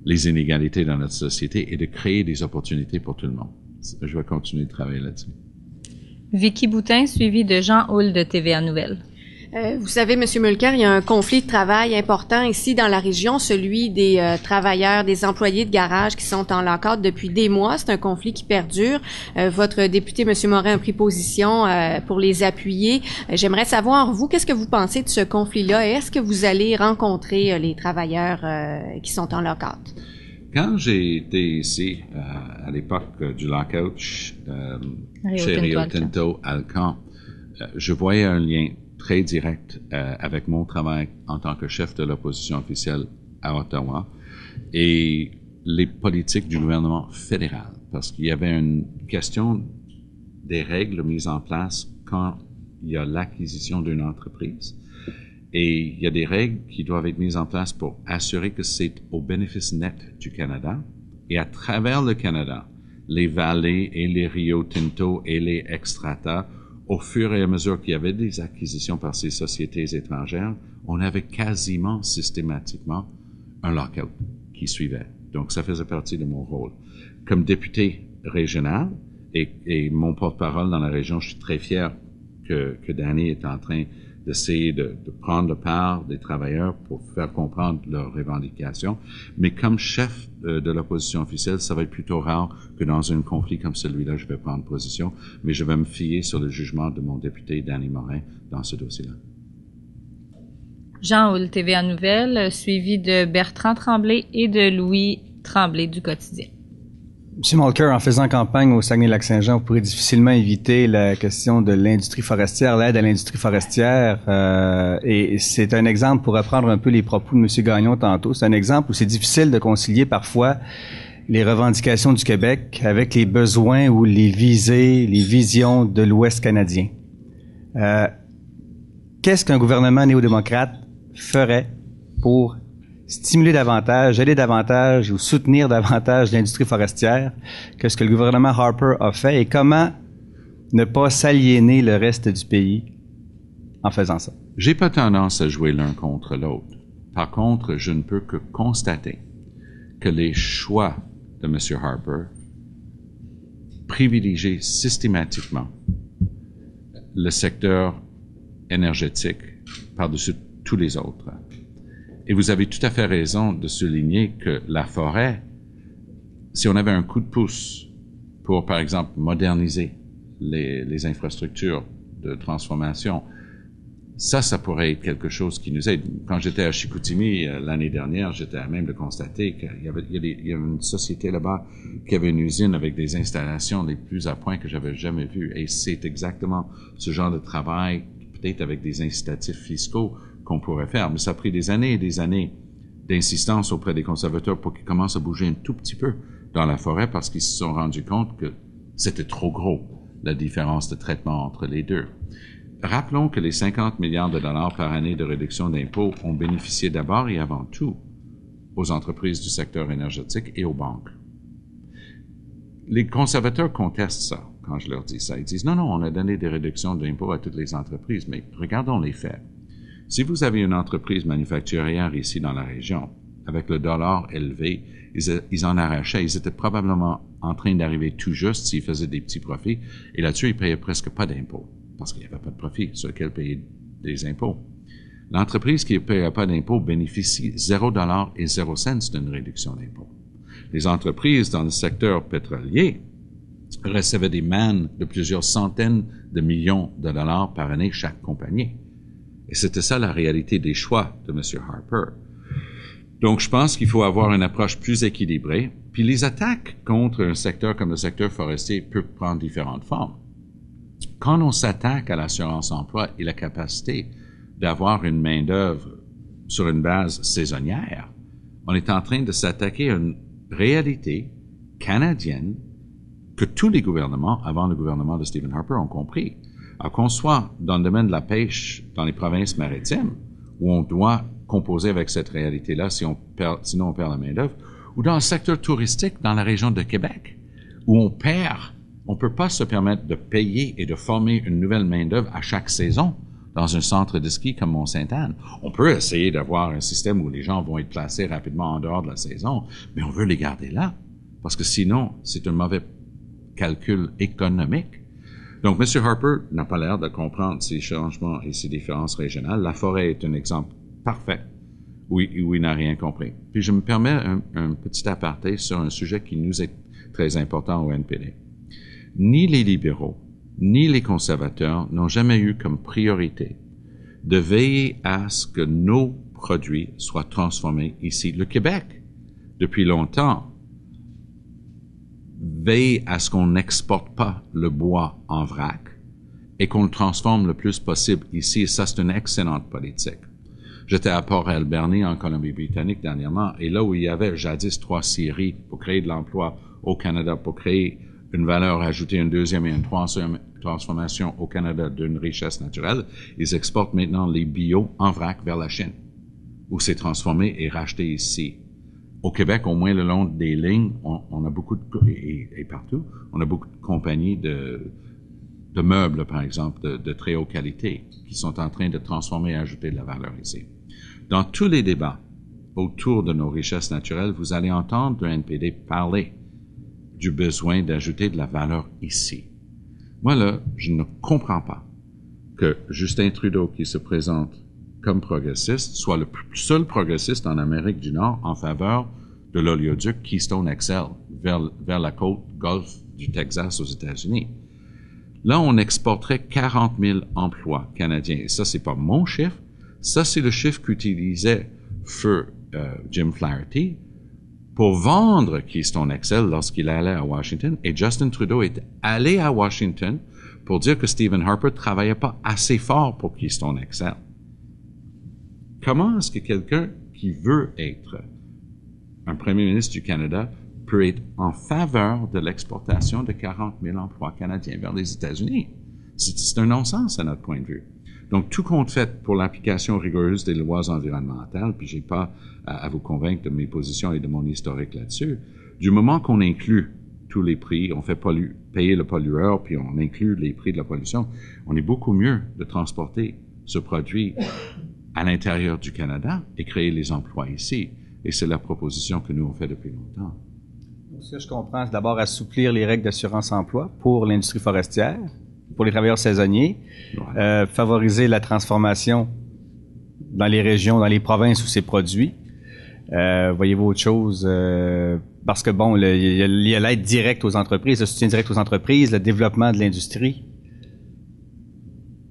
S2: les inégalités dans notre société et de créer des opportunités pour tout le monde. Je vais continuer de travailler là-dessus.
S1: Vicky Boutin, suivi de Jean Houle de TVA Nouvelles.
S4: Vous savez, M. Mulcair, il y a un conflit de travail important ici dans la région, celui des travailleurs, des employés de garage qui sont en lock-out depuis des mois. C'est un conflit qui perdure. Votre député, M. Morin, a pris position pour les appuyer. J'aimerais savoir, vous, qu'est-ce que vous pensez de ce conflit-là et est-ce que vous allez rencontrer les travailleurs qui sont en lock-out?
S2: Quand j'ai été ici, à l'époque du lock-out chez Rio Tinto, Alcan, je voyais un lien très direct avec mon travail en tant que chef de l'opposition officielle à Ottawa et les politiques du gouvernement fédéral, parce qu'il y avait une question des règles mises en place quand il y a l'acquisition d'une entreprise. Et il y a des règles qui doivent être mises en place pour assurer que c'est au bénéfice net du Canada. Et à travers le Canada, les Vallées et les Rio Tinto et les Extrata, au fur et à mesure qu'il y avait des acquisitions par ces sociétés étrangères, on avait quasiment systématiquement un lockout qui suivait. Donc, ça faisait partie de mon rôle. Comme député régional et mon porte-parole dans la région, je suis très fier que Danny est en train d'essayer de prendre le part des travailleurs pour faire comprendre leurs revendications. Mais comme chef de l'opposition officielle, ça va être plutôt rare que dans un conflit comme celui-là, je vais prendre position, mais je vais me fier sur le jugement de mon député Danny Morin dans ce dossier-là.
S1: Jean Houle, TVA Nouvelles, suivi de Bertrand Tremblay et de Louis Tremblay du Quotidien.
S8: M. Mulcair, en faisant campagne au Saguenay-Lac-Saint-Jean, vous pourrez difficilement éviter la question de l'industrie forestière, l'aide à l'industrie forestière. Et c'est un exemple, pour reprendre un peu les propos de M. Gagnon tantôt, c'est un exemple où c'est difficile de concilier parfois les revendications du Québec avec les besoins ou les visées, les visions de l'Ouest canadien. Qu'est-ce qu'un gouvernement néo-démocrate ferait pour stimuler davantage, aider davantage ou soutenir davantage l'industrie forestière que ce que le gouvernement Harper a fait et comment ne pas s'aliéner le reste du pays en faisant ça?
S2: J'ai pas tendance à jouer l'un contre l'autre. Par contre, je ne peux que constater que les choix de M. Harper privilégient systématiquement le secteur énergétique par-dessus tous les autres. Et vous avez tout à fait raison de souligner que la forêt, si on avait un coup de pouce pour, par exemple, moderniser les infrastructures de transformation, Ça pourrait être quelque chose qui nous aide. Quand j'étais à Chicoutimi l'année dernière, j'étais à même de constater qu'il y avait une société là-bas qui avait une usine avec des installations les plus à point que j'avais jamais vues. Et c'est exactement ce genre de travail, peut-être avec des incitatifs fiscaux, qu'on pourrait faire. Mais ça a pris des années et des années d'insistance auprès des conservateurs pour qu'ils commencent à bouger un tout petit peu dans la forêt parce qu'ils se sont rendus compte que c'était trop gros, la différence de traitement entre les deux. Rappelons que les 50 milliards de dollars par année de réduction d'impôts ont bénéficié d'abord et avant tout aux entreprises du secteur énergétique et aux banques. Les conservateurs contestent ça quand je leur dis ça. Ils disent non, on a donné des réductions d'impôts à toutes les entreprises, mais regardons les faits. Si vous avez une entreprise manufacturière ici dans la région, avec le dollar élevé, ils en arrachaient, ils étaient probablement en train d'arriver tout juste s'ils faisaient des petits profits, et là-dessus, ils payaient presque pas d'impôts. Parce qu'il n'y avait pas de profit sur lequel payer des impôts. L'entreprise qui ne paye pas d'impôts bénéficie 0 $ et 0 cents d'une réduction d'impôts. Les entreprises dans le secteur pétrolier recevaient des mannes de plusieurs centaines de millions de dollars par année chaque compagnie. Et c'était ça la réalité des choix de M. Harper. Donc, je pense qu'il faut avoir une approche plus équilibrée. Puis les attaques contre un secteur comme le secteur forestier peuvent prendre différentes formes. Quand on s'attaque à l'assurance-emploi et la capacité d'avoir une main-d'œuvre sur une base saisonnière, on est en train de s'attaquer à une réalité canadienne que tous les gouvernements, avant le gouvernement de Stephen Harper, ont compris. Alors qu'on soit dans le domaine de la pêche dans les provinces maritimes, où on doit composer avec cette réalité-là sinon on perd la main-d'œuvre, ou dans le secteur touristique dans la région de Québec, où on peut pas se permettre de payer et de former une nouvelle main-d'œuvre à chaque saison dans un centre de ski comme Mont-Sainte-Anne. On peut essayer d'avoir un système où les gens vont être placés rapidement en dehors de la saison, mais on veut les garder là, parce que sinon, c'est un mauvais calcul économique. Donc, M. Harper n'a pas l'air de comprendre ces changements et ces différences régionales. La forêt est un exemple parfait où il n'a rien compris. Puis, je me permets un petit aparté sur un sujet qui nous est très important au NPD. Ni les libéraux, ni les conservateurs n'ont jamais eu comme priorité de veiller à ce que nos produits soient transformés ici. Le Québec, depuis longtemps, veille à ce qu'on n'exporte pas le bois en vrac et qu'on le transforme le plus possible ici. Et ça, c'est une excellente politique. J'étais à Port-Alberni, en Colombie-Britannique, dernièrement, et là où il y avait jadis 3 scieries pour créer de l'emploi au Canada, pour créer une valeur ajoutée, une deuxième et une troisième transformation au Canada d'une richesse naturelle, ils exportent maintenant les bio en vrac vers la Chine, où c'est transformé et racheté ici. Au Québec, au moins le long des lignes, on a beaucoup et partout, on a beaucoup de compagnies de meubles, par exemple, de très haute qualité, qui sont en train de transformer et ajouter de la valeur ici. Dans tous les débats autour de nos richesses naturelles, vous allez entendre le NPD parler du besoin d'ajouter de la valeur ici. Moi, là, je ne comprends pas que Justin Trudeau, qui se présente comme progressiste, soit le seul progressiste en Amérique du Nord en faveur de l'oléoduc Keystone XL vers la côte golfe du Texas aux États-Unis. Là, on exporterait 40 000 emplois canadiens. Et ça, c'est pas mon chiffre. Ça, c'est le chiffre qu'utilisait feu Jim Flaherty pour vendre Keystone XL lorsqu'il allait à Washington. Et Justin Trudeau est allé à Washington pour dire que Stephen Harper travaillait pas assez fort pour Keystone XL. Comment est-ce que quelqu'un qui veut être un premier ministre du Canada peut être en faveur de l'exportation de 40 000 emplois canadiens vers les États-Unis? C'est un non-sens à notre point de vue. Donc, tout compte fait pour l'application rigoureuse des lois environnementales, puis j'ai pas à vous convaincre de mes positions et de mon historique là-dessus, du moment qu'on inclut tous les prix, on fait payer le pollueur, puis on inclut les prix de la pollution, on est beaucoup mieux de transporter ce produit à l'intérieur du Canada et créer les emplois ici. Et c'est la proposition que nous on fait depuis longtemps.
S8: Ce que je comprends, c'est d'abord assouplir les règles d'assurance-emploi pour l'industrie forestière, pour les travailleurs saisonniers, favoriser la transformation dans les régions, dans les provinces où c'est produit. Voyez-vous autre chose? Parce que bon, il y a l'aide directe aux entreprises, le soutien direct aux entreprises, le développement de l'industrie.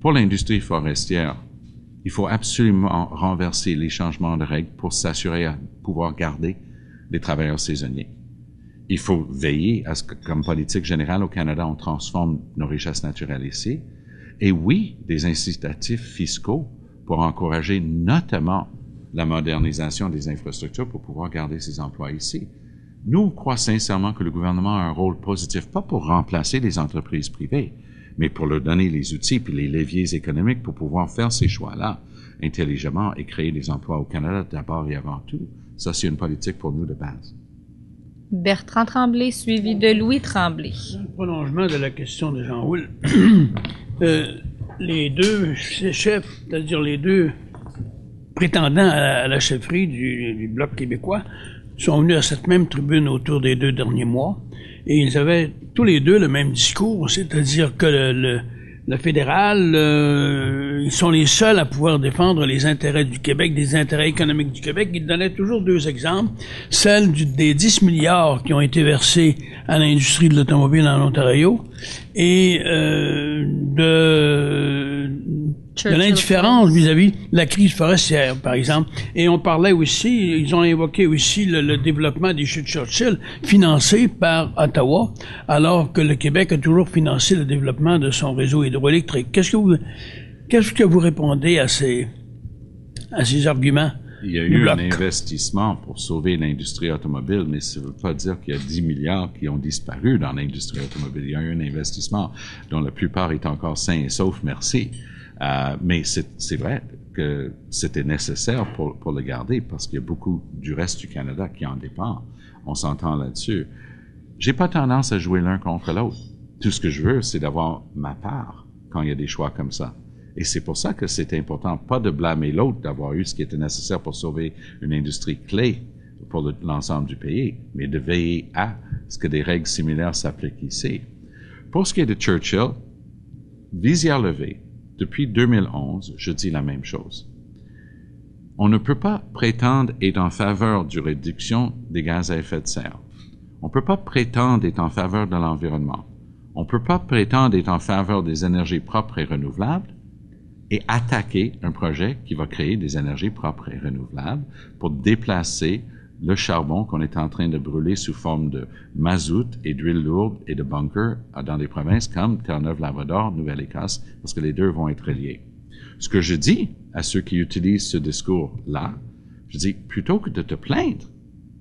S2: Pour l'industrie forestière, Il faut absolument renverser les changements de règles pour s'assurer à pouvoir garder les travailleurs saisonniers. Il faut veiller à ce que, comme politique générale au Canada, on transforme nos richesses naturelles ici. Et oui, des incitatifs fiscaux pour encourager notamment la modernisation des infrastructures pour pouvoir garder ces emplois ici. Nous, on croit sincèrement que le gouvernement a un rôle positif, pas pour remplacer les entreprises privées, mais pour leur donner les outils et les leviers économiques pour pouvoir faire ces choix-là intelligemment et créer des emplois au Canada d'abord et avant tout. Ça, c'est une politique pour nous de base.
S1: Bertrand Tremblay, suivi de Louis Tremblay.
S5: Dans le prolongement de la question de Jean Houle, les deux chefs, c'est-à-dire les deux prétendants à la chefferie du Bloc québécois, sont venus à cette même tribune autour des 2 derniers mois, et ils avaient tous les deux le même discours, c'est-à-dire que le fédéral, ils sont les seuls à pouvoir défendre les intérêts du Québec, des intérêts économiques du Québec. Ils donnaient toujours 2 exemples. Celle des 10 milliards qui ont été versés à l'industrie de l'automobile en Ontario et de l'indifférence vis-à-vis de la crise forestière, par exemple. Et on parlait aussi, ils ont évoqué aussi le développement des chutes Churchill financé par Ottawa, alors que le Québec a toujours financé le développement de son réseau hydroélectrique. Qu'est-ce que vous répondez à ces arguments?
S2: Il y a eu un investissement pour sauver l'industrie automobile, mais ça ne veut pas dire qu'il y a 10 milliards qui ont disparu dans l'industrie automobile. Il y a eu un investissement dont la plupart est encore sain et sauf, merci. Mais c'est vrai que c'était nécessaire pour le garder parce qu'il y a beaucoup du reste du Canada qui en dépend. On s'entend là-dessus. J'ai pas tendance à jouer l'un contre l'autre. Tout ce que je veux, c'est d'avoir ma part quand il y a des choix comme ça. Et c'est pour ça que c'est important, pas de blâmer l'autre d'avoir eu ce qui était nécessaire pour sauver une industrie clé pour l'ensemble du pays, mais de veiller à ce que des règles similaires s'appliquent ici. Pour ce qui est de Churchill, visière levée, depuis 2011, je dis la même chose. On ne peut pas prétendre être en faveur d'une réduction des gaz à effet de serre. On ne peut pas prétendre être en faveur de l'environnement. On ne peut pas prétendre être en faveur des énergies propres et renouvelables et attaquer un projet qui va créer des énergies propres et renouvelables pour déplacer le charbon qu'on est en train de brûler sous forme de mazout et d'huile lourde et de bunkers dans des provinces comme Terre-Neuve-Labrador, Nouvelle-Écosse, parce que les deux vont être liés. Ce que je dis à ceux qui utilisent ce discours-là, je dis, plutôt que de te plaindre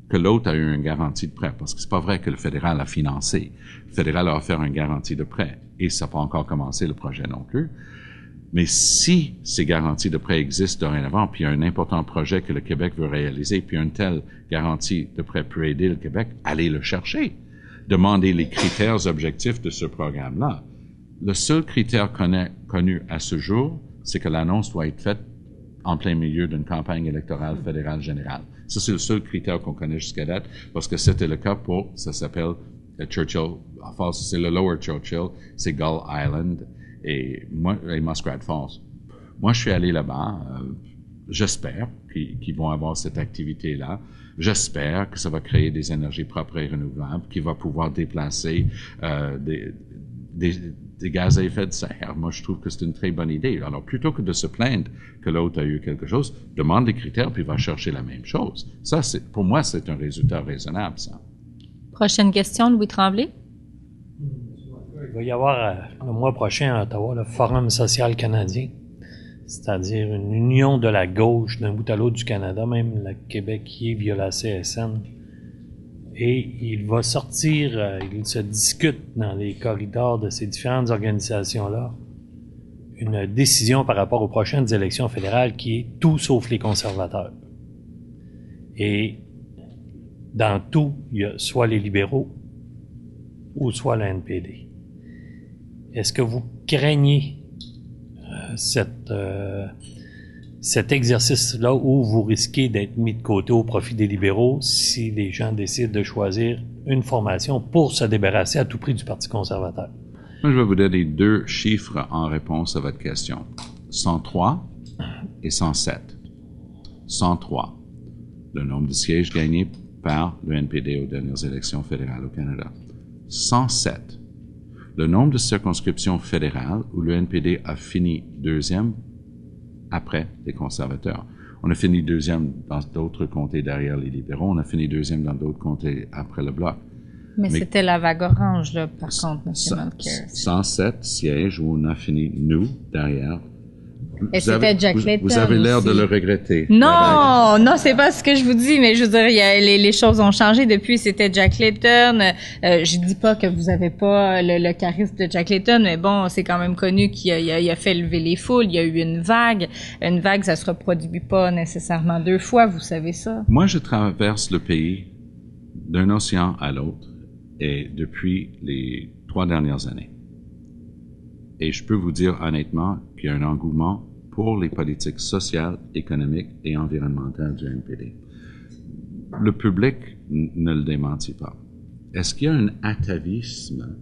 S2: que l'autre a eu une garantie de prêt, parce que c'est pas vrai que le fédéral a financé. Le fédéral a offert une garantie de prêt, et ça n'a pas encore commencé le projet non plus. Mais si ces garanties de prêt existent dorénavant, puis il y a un important projet que le Québec veut réaliser, puis une telle garantie de prêt peut aider le Québec, allez le chercher. Demandez les critères objectifs de ce programme-là. Le seul critère connu à ce jour, c'est que l'annonce doit être faite en plein milieu d'une campagne électorale fédérale générale. Ça, c'est le seul critère qu'on connaît jusqu'à date, parce que c'était le cas pour, ça s'appelle Churchill, enfin, c'est le Lower Churchill, c'est Gull Island, et Muskrat Falls. Moi, je suis allé là-bas. J'espère qu'ils vont avoir cette activité-là. J'espère que ça va créer des énergies propres et renouvelables, qui va pouvoir déplacer des gaz à effet de serre. Moi, je trouve que c'est une très bonne idée. Alors, plutôt que de se plaindre que l'autre a eu quelque chose, demande des critères puis va chercher la même chose. Ça, pour moi, c'est un résultat raisonnable, ça.
S1: Prochaine question, Louis Tremblay.
S6: Il va y avoir le mois prochain à Ottawa le Forum social canadien, c'est-à-dire une union de la gauche d'un bout à l'autre du Canada, même le Québec qui est via la CSN. Et il va sortir, il se discute dans les corridors de ces différentes organisations-là une décision par rapport aux prochaines élections fédérales qui est tout sauf les conservateurs. Et dans tout, il y a soit les libéraux ou soit la NPD. Est-ce que vous craignez cet exercice-là où vous risquez d'être mis de côté au profit des libéraux si les gens décident de choisir une formation pour se débarrasser à tout prix du Parti conservateur?
S2: Moi, je vais vous donner 2 chiffres en réponse à votre question. 103 et 107. 103, le nombre de sièges gagnés par le NPD aux dernières élections fédérales au Canada. 107, le nombre de circonscriptions fédérales où le NPD a fini 2e après les conservateurs. On a fini deuxième dans d'autres comtés derrière les libéraux. On a fini deuxième dans d'autres comtés après le Bloc.
S1: Mais c'était la vague orange, là, par contre, M. Mulcair.
S2: 107 sièges où on a fini, nous, derrière.
S1: Et c'était Jack Layton.
S2: Vous avez l'air
S1: aussi.
S2: de le regretter.
S1: Non, non, c'est pas ce que je vous dis, mais je veux dire, les choses ont changé depuis. C'était Jack Layton. Je dis pas que vous avez pas le charisme de Jack Layton, mais bon, c'est quand même connu qu'il a fait lever les foules. Il y a eu une vague. Une vague, ça se reproduit pas nécessairement deux fois, vous savez ça.
S2: Moi, je traverse le pays d'un océan à l'autre, et depuis les 3 dernières années. Et je peux vous dire honnêtement qu'il y a un engouement pour les politiques sociales, économiques et environnementales du NPD. Le public ne le démentit pas. Est-ce qu'il y a un atavisme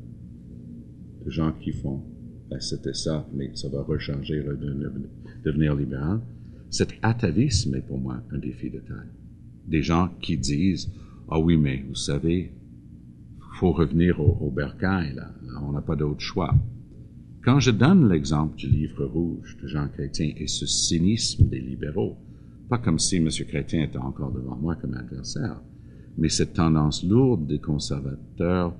S2: de gens qui font c'était ça, mais ça va rechanger, devenir libéral? Cet atavisme est pour moi un défi de taille. Des gens qui disent ah oui, mais vous savez, faut revenir au bercail, là. On n'a pas d'autre choix. Quand je donne l'exemple du livre rouge de Jean Chrétien et ce cynisme des libéraux, pas comme si M. Chrétien était encore devant moi comme adversaire, mais cette tendance lourde des conservateurs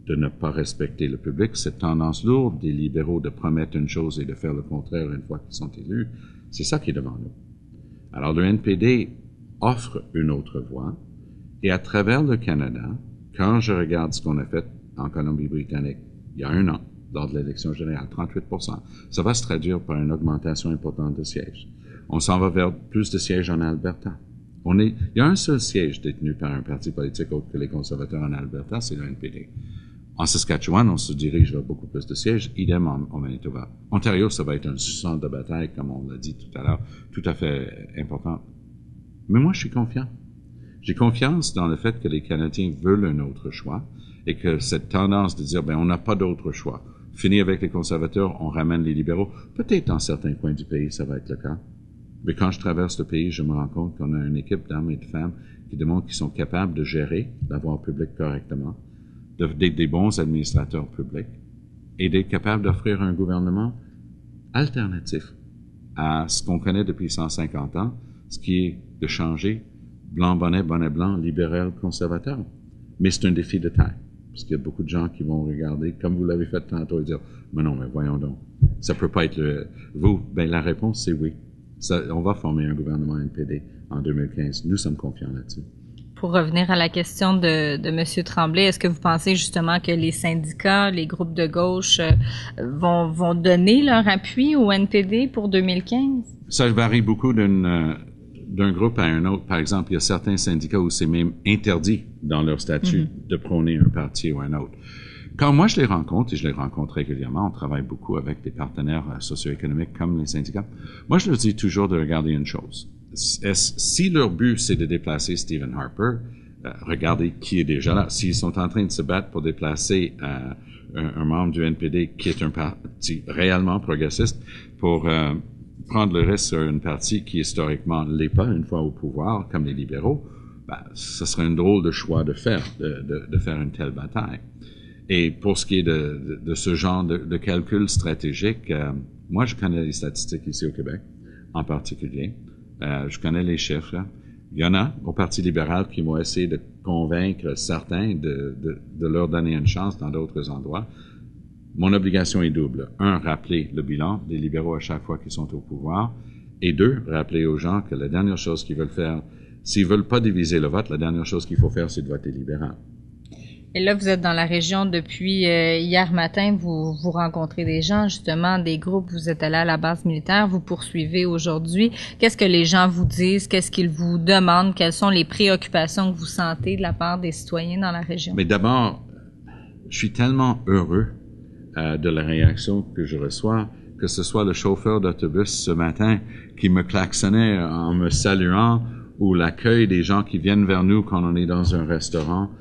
S2: de ne pas respecter le public, cette tendance lourde des libéraux de promettre une chose et de faire le contraire une fois qu'ils sont élus, c'est ça qui est devant nous. Alors le NPD offre une autre voie, et à travers le Canada, quand je regarde ce qu'on a fait en Colombie-Britannique il y a 1 an, lors de l'élection générale, 38%, ça va se traduire par une augmentation importante de sièges. On s'en va vers plus de sièges en Alberta. Il y a un seul siège détenu par un parti politique autre que les conservateurs en Alberta, c'est le NPD. En Saskatchewan, on se dirige vers beaucoup plus de sièges, idem en Manitoba. Ontario, ça va être un centre de bataille, comme on l'a dit tout à l'heure, tout à fait important. Mais moi, je suis confiant. J'ai confiance dans le fait que les Canadiens veulent un autre choix et que cette tendance de dire, on n'a pas d'autre choix. Fini avec les conservateurs, on ramène les libéraux. Peut-être dans certains coins du pays, ça va être le cas. Mais quand je traverse le pays, je me rends compte qu'on a une équipe d'hommes et de femmes qui démontrent qu'ils sont capables de gérer la voie publique correctement, d'être des bons administrateurs publics et d'être capables d'offrir un gouvernement alternatif à ce qu'on connaît depuis 150 ans, ce qui est de changer blanc, bonnet blanc, libéral, conservateur. Mais c'est un défi de taille. Parce qu'il y a beaucoup de gens qui vont regarder, comme vous l'avez fait tantôt, et dire « Mais non, mais voyons donc, ça peut pas être vous. » La réponse, c'est oui. On va former un gouvernement NPD en 2015. Nous sommes confiants là-dessus.
S1: Pour revenir à la question de M. Tremblay, est-ce que vous pensez justement que les syndicats, les groupes de gauche vont donner leur appui au NPD pour 2015? Ça
S2: varie beaucoup d'un groupe à un autre. Par exemple, il y a certains syndicats où c'est même interdit dans leur statut de prôner un parti ou un autre. Quand moi je les rencontre, et je les rencontre régulièrement, on travaille beaucoup avec des partenaires socio-économiques comme les syndicats, moi je leur dis toujours de regarder une chose. Si leur but c'est de déplacer Stephen Harper, regardez qui est déjà là. S'ils sont en train de se battre pour déplacer un membre du NPD qui est un parti réellement progressiste pour prendre le risque sur une partie qui historiquement l'est pas une fois au pouvoir, comme les libéraux, ce serait un drôle de choix de faire une telle bataille. Et pour ce qui est de ce genre de calcul stratégique, moi je connais les statistiques ici au Québec, en particulier. Je connais les chiffres. Là. Il y en a au Parti libéral qui vont essayer de convaincre certains de leur donner une chance dans d'autres endroits. Mon obligation est double. 1, rappeler le bilan des libéraux à chaque fois qu'ils sont au pouvoir. Et 2, rappeler aux gens que la dernière chose qu'ils veulent faire, s'ils veulent pas diviser le vote, la dernière chose qu'il faut faire, c'est de voter libéral. Et là, vous êtes dans la région depuis hier matin. Vous rencontrez des gens, justement, des groupes. Vous êtes allé à la base militaire. Vous poursuivez aujourd'hui. Qu'est-ce que les gens vous disent? Qu'est-ce qu'ils vous demandent? Quelles sont les préoccupations que vous sentez de la part des citoyens dans la région? Mais d'abord, je suis tellement heureux de la réaction que je reçois, que ce soit le chauffeur d'autobus ce matin qui me klaxonnait en me saluant ou l'accueil des gens qui viennent vers nous quand on est dans un restaurant.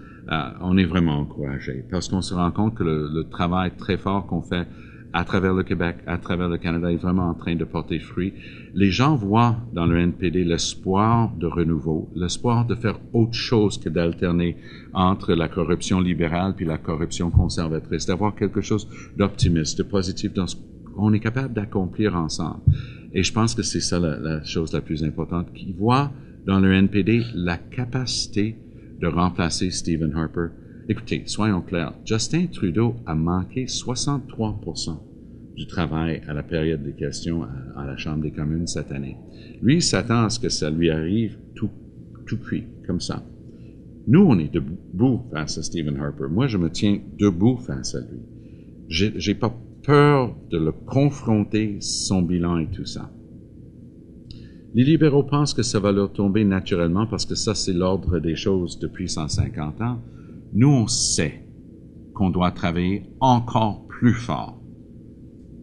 S2: On est vraiment encouragé parce qu'on se rend compte que le travail très fort qu'on fait à travers le Québec, à travers le Canada est vraiment en train de porter fruit. Les gens voient dans le NPD l'espoir de renouveau, l'espoir de faire autre chose que d'alterner entre la corruption libérale puis la corruption conservatrice, d'avoir quelque chose d'optimiste, de positif dans ce on est capable d'accomplir ensemble. Et je pense que c'est ça la chose la plus importante, qu'ils voient dans le NPD la capacité de remplacer Stephen Harper. Écoutez, soyons clairs, Justin Trudeau a manqué 63% du travail à la période des questions à la Chambre des communes cette année. Lui, il s'attend à ce que ça lui arrive tout cuit, comme ça. Nous, on est debout face à Stephen Harper. Moi, je me tiens debout face à lui. J'ai pas peur de le confronter, son bilan et tout ça. Les libéraux pensent que ça va leur tomber naturellement parce que ça, c'est l'ordre des choses depuis 150 ans. Nous, on sait qu'on doit travailler encore plus fort.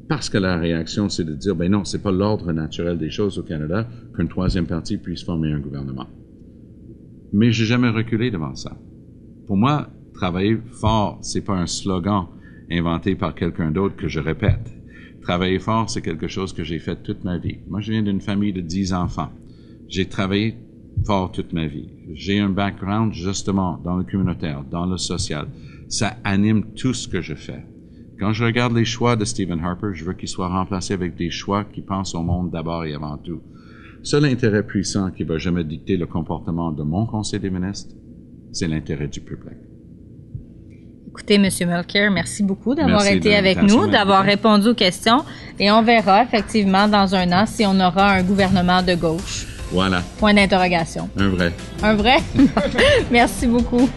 S2: Parce que la réaction, c'est de dire, ben non, c'est pas l'ordre naturel des choses au Canada qu'un troisième parti puisse former un gouvernement. Mais j'ai jamais reculé devant ça. Pour moi, travailler fort, c'est pas un slogan inventé par quelqu'un d'autre que je répète. Travailler fort, c'est quelque chose que j'ai fait toute ma vie. Moi, je viens d'une famille de 10 enfants. J'ai travaillé fort toute ma vie. J'ai un background, justement, dans le communautaire, dans le social. Ça anime tout ce que je fais. Quand je regarde les choix de Stephen Harper, je veux qu'il soit remplacé avec des choix qui pensent au monde d'abord et avant tout. Seul intérêt puissant qui va jamais dicter le comportement de mon conseil des ministres, c'est l'intérêt du public.
S1: Écoutez, M. Mulcair, merci beaucoup d'avoir été avec nous, d'avoir répondu aux questions. Et on verra effectivement dans un an si on aura un gouvernement de gauche.
S2: Voilà.
S1: Point d'interrogation.
S2: Un vrai.
S1: Un vrai? Merci beaucoup.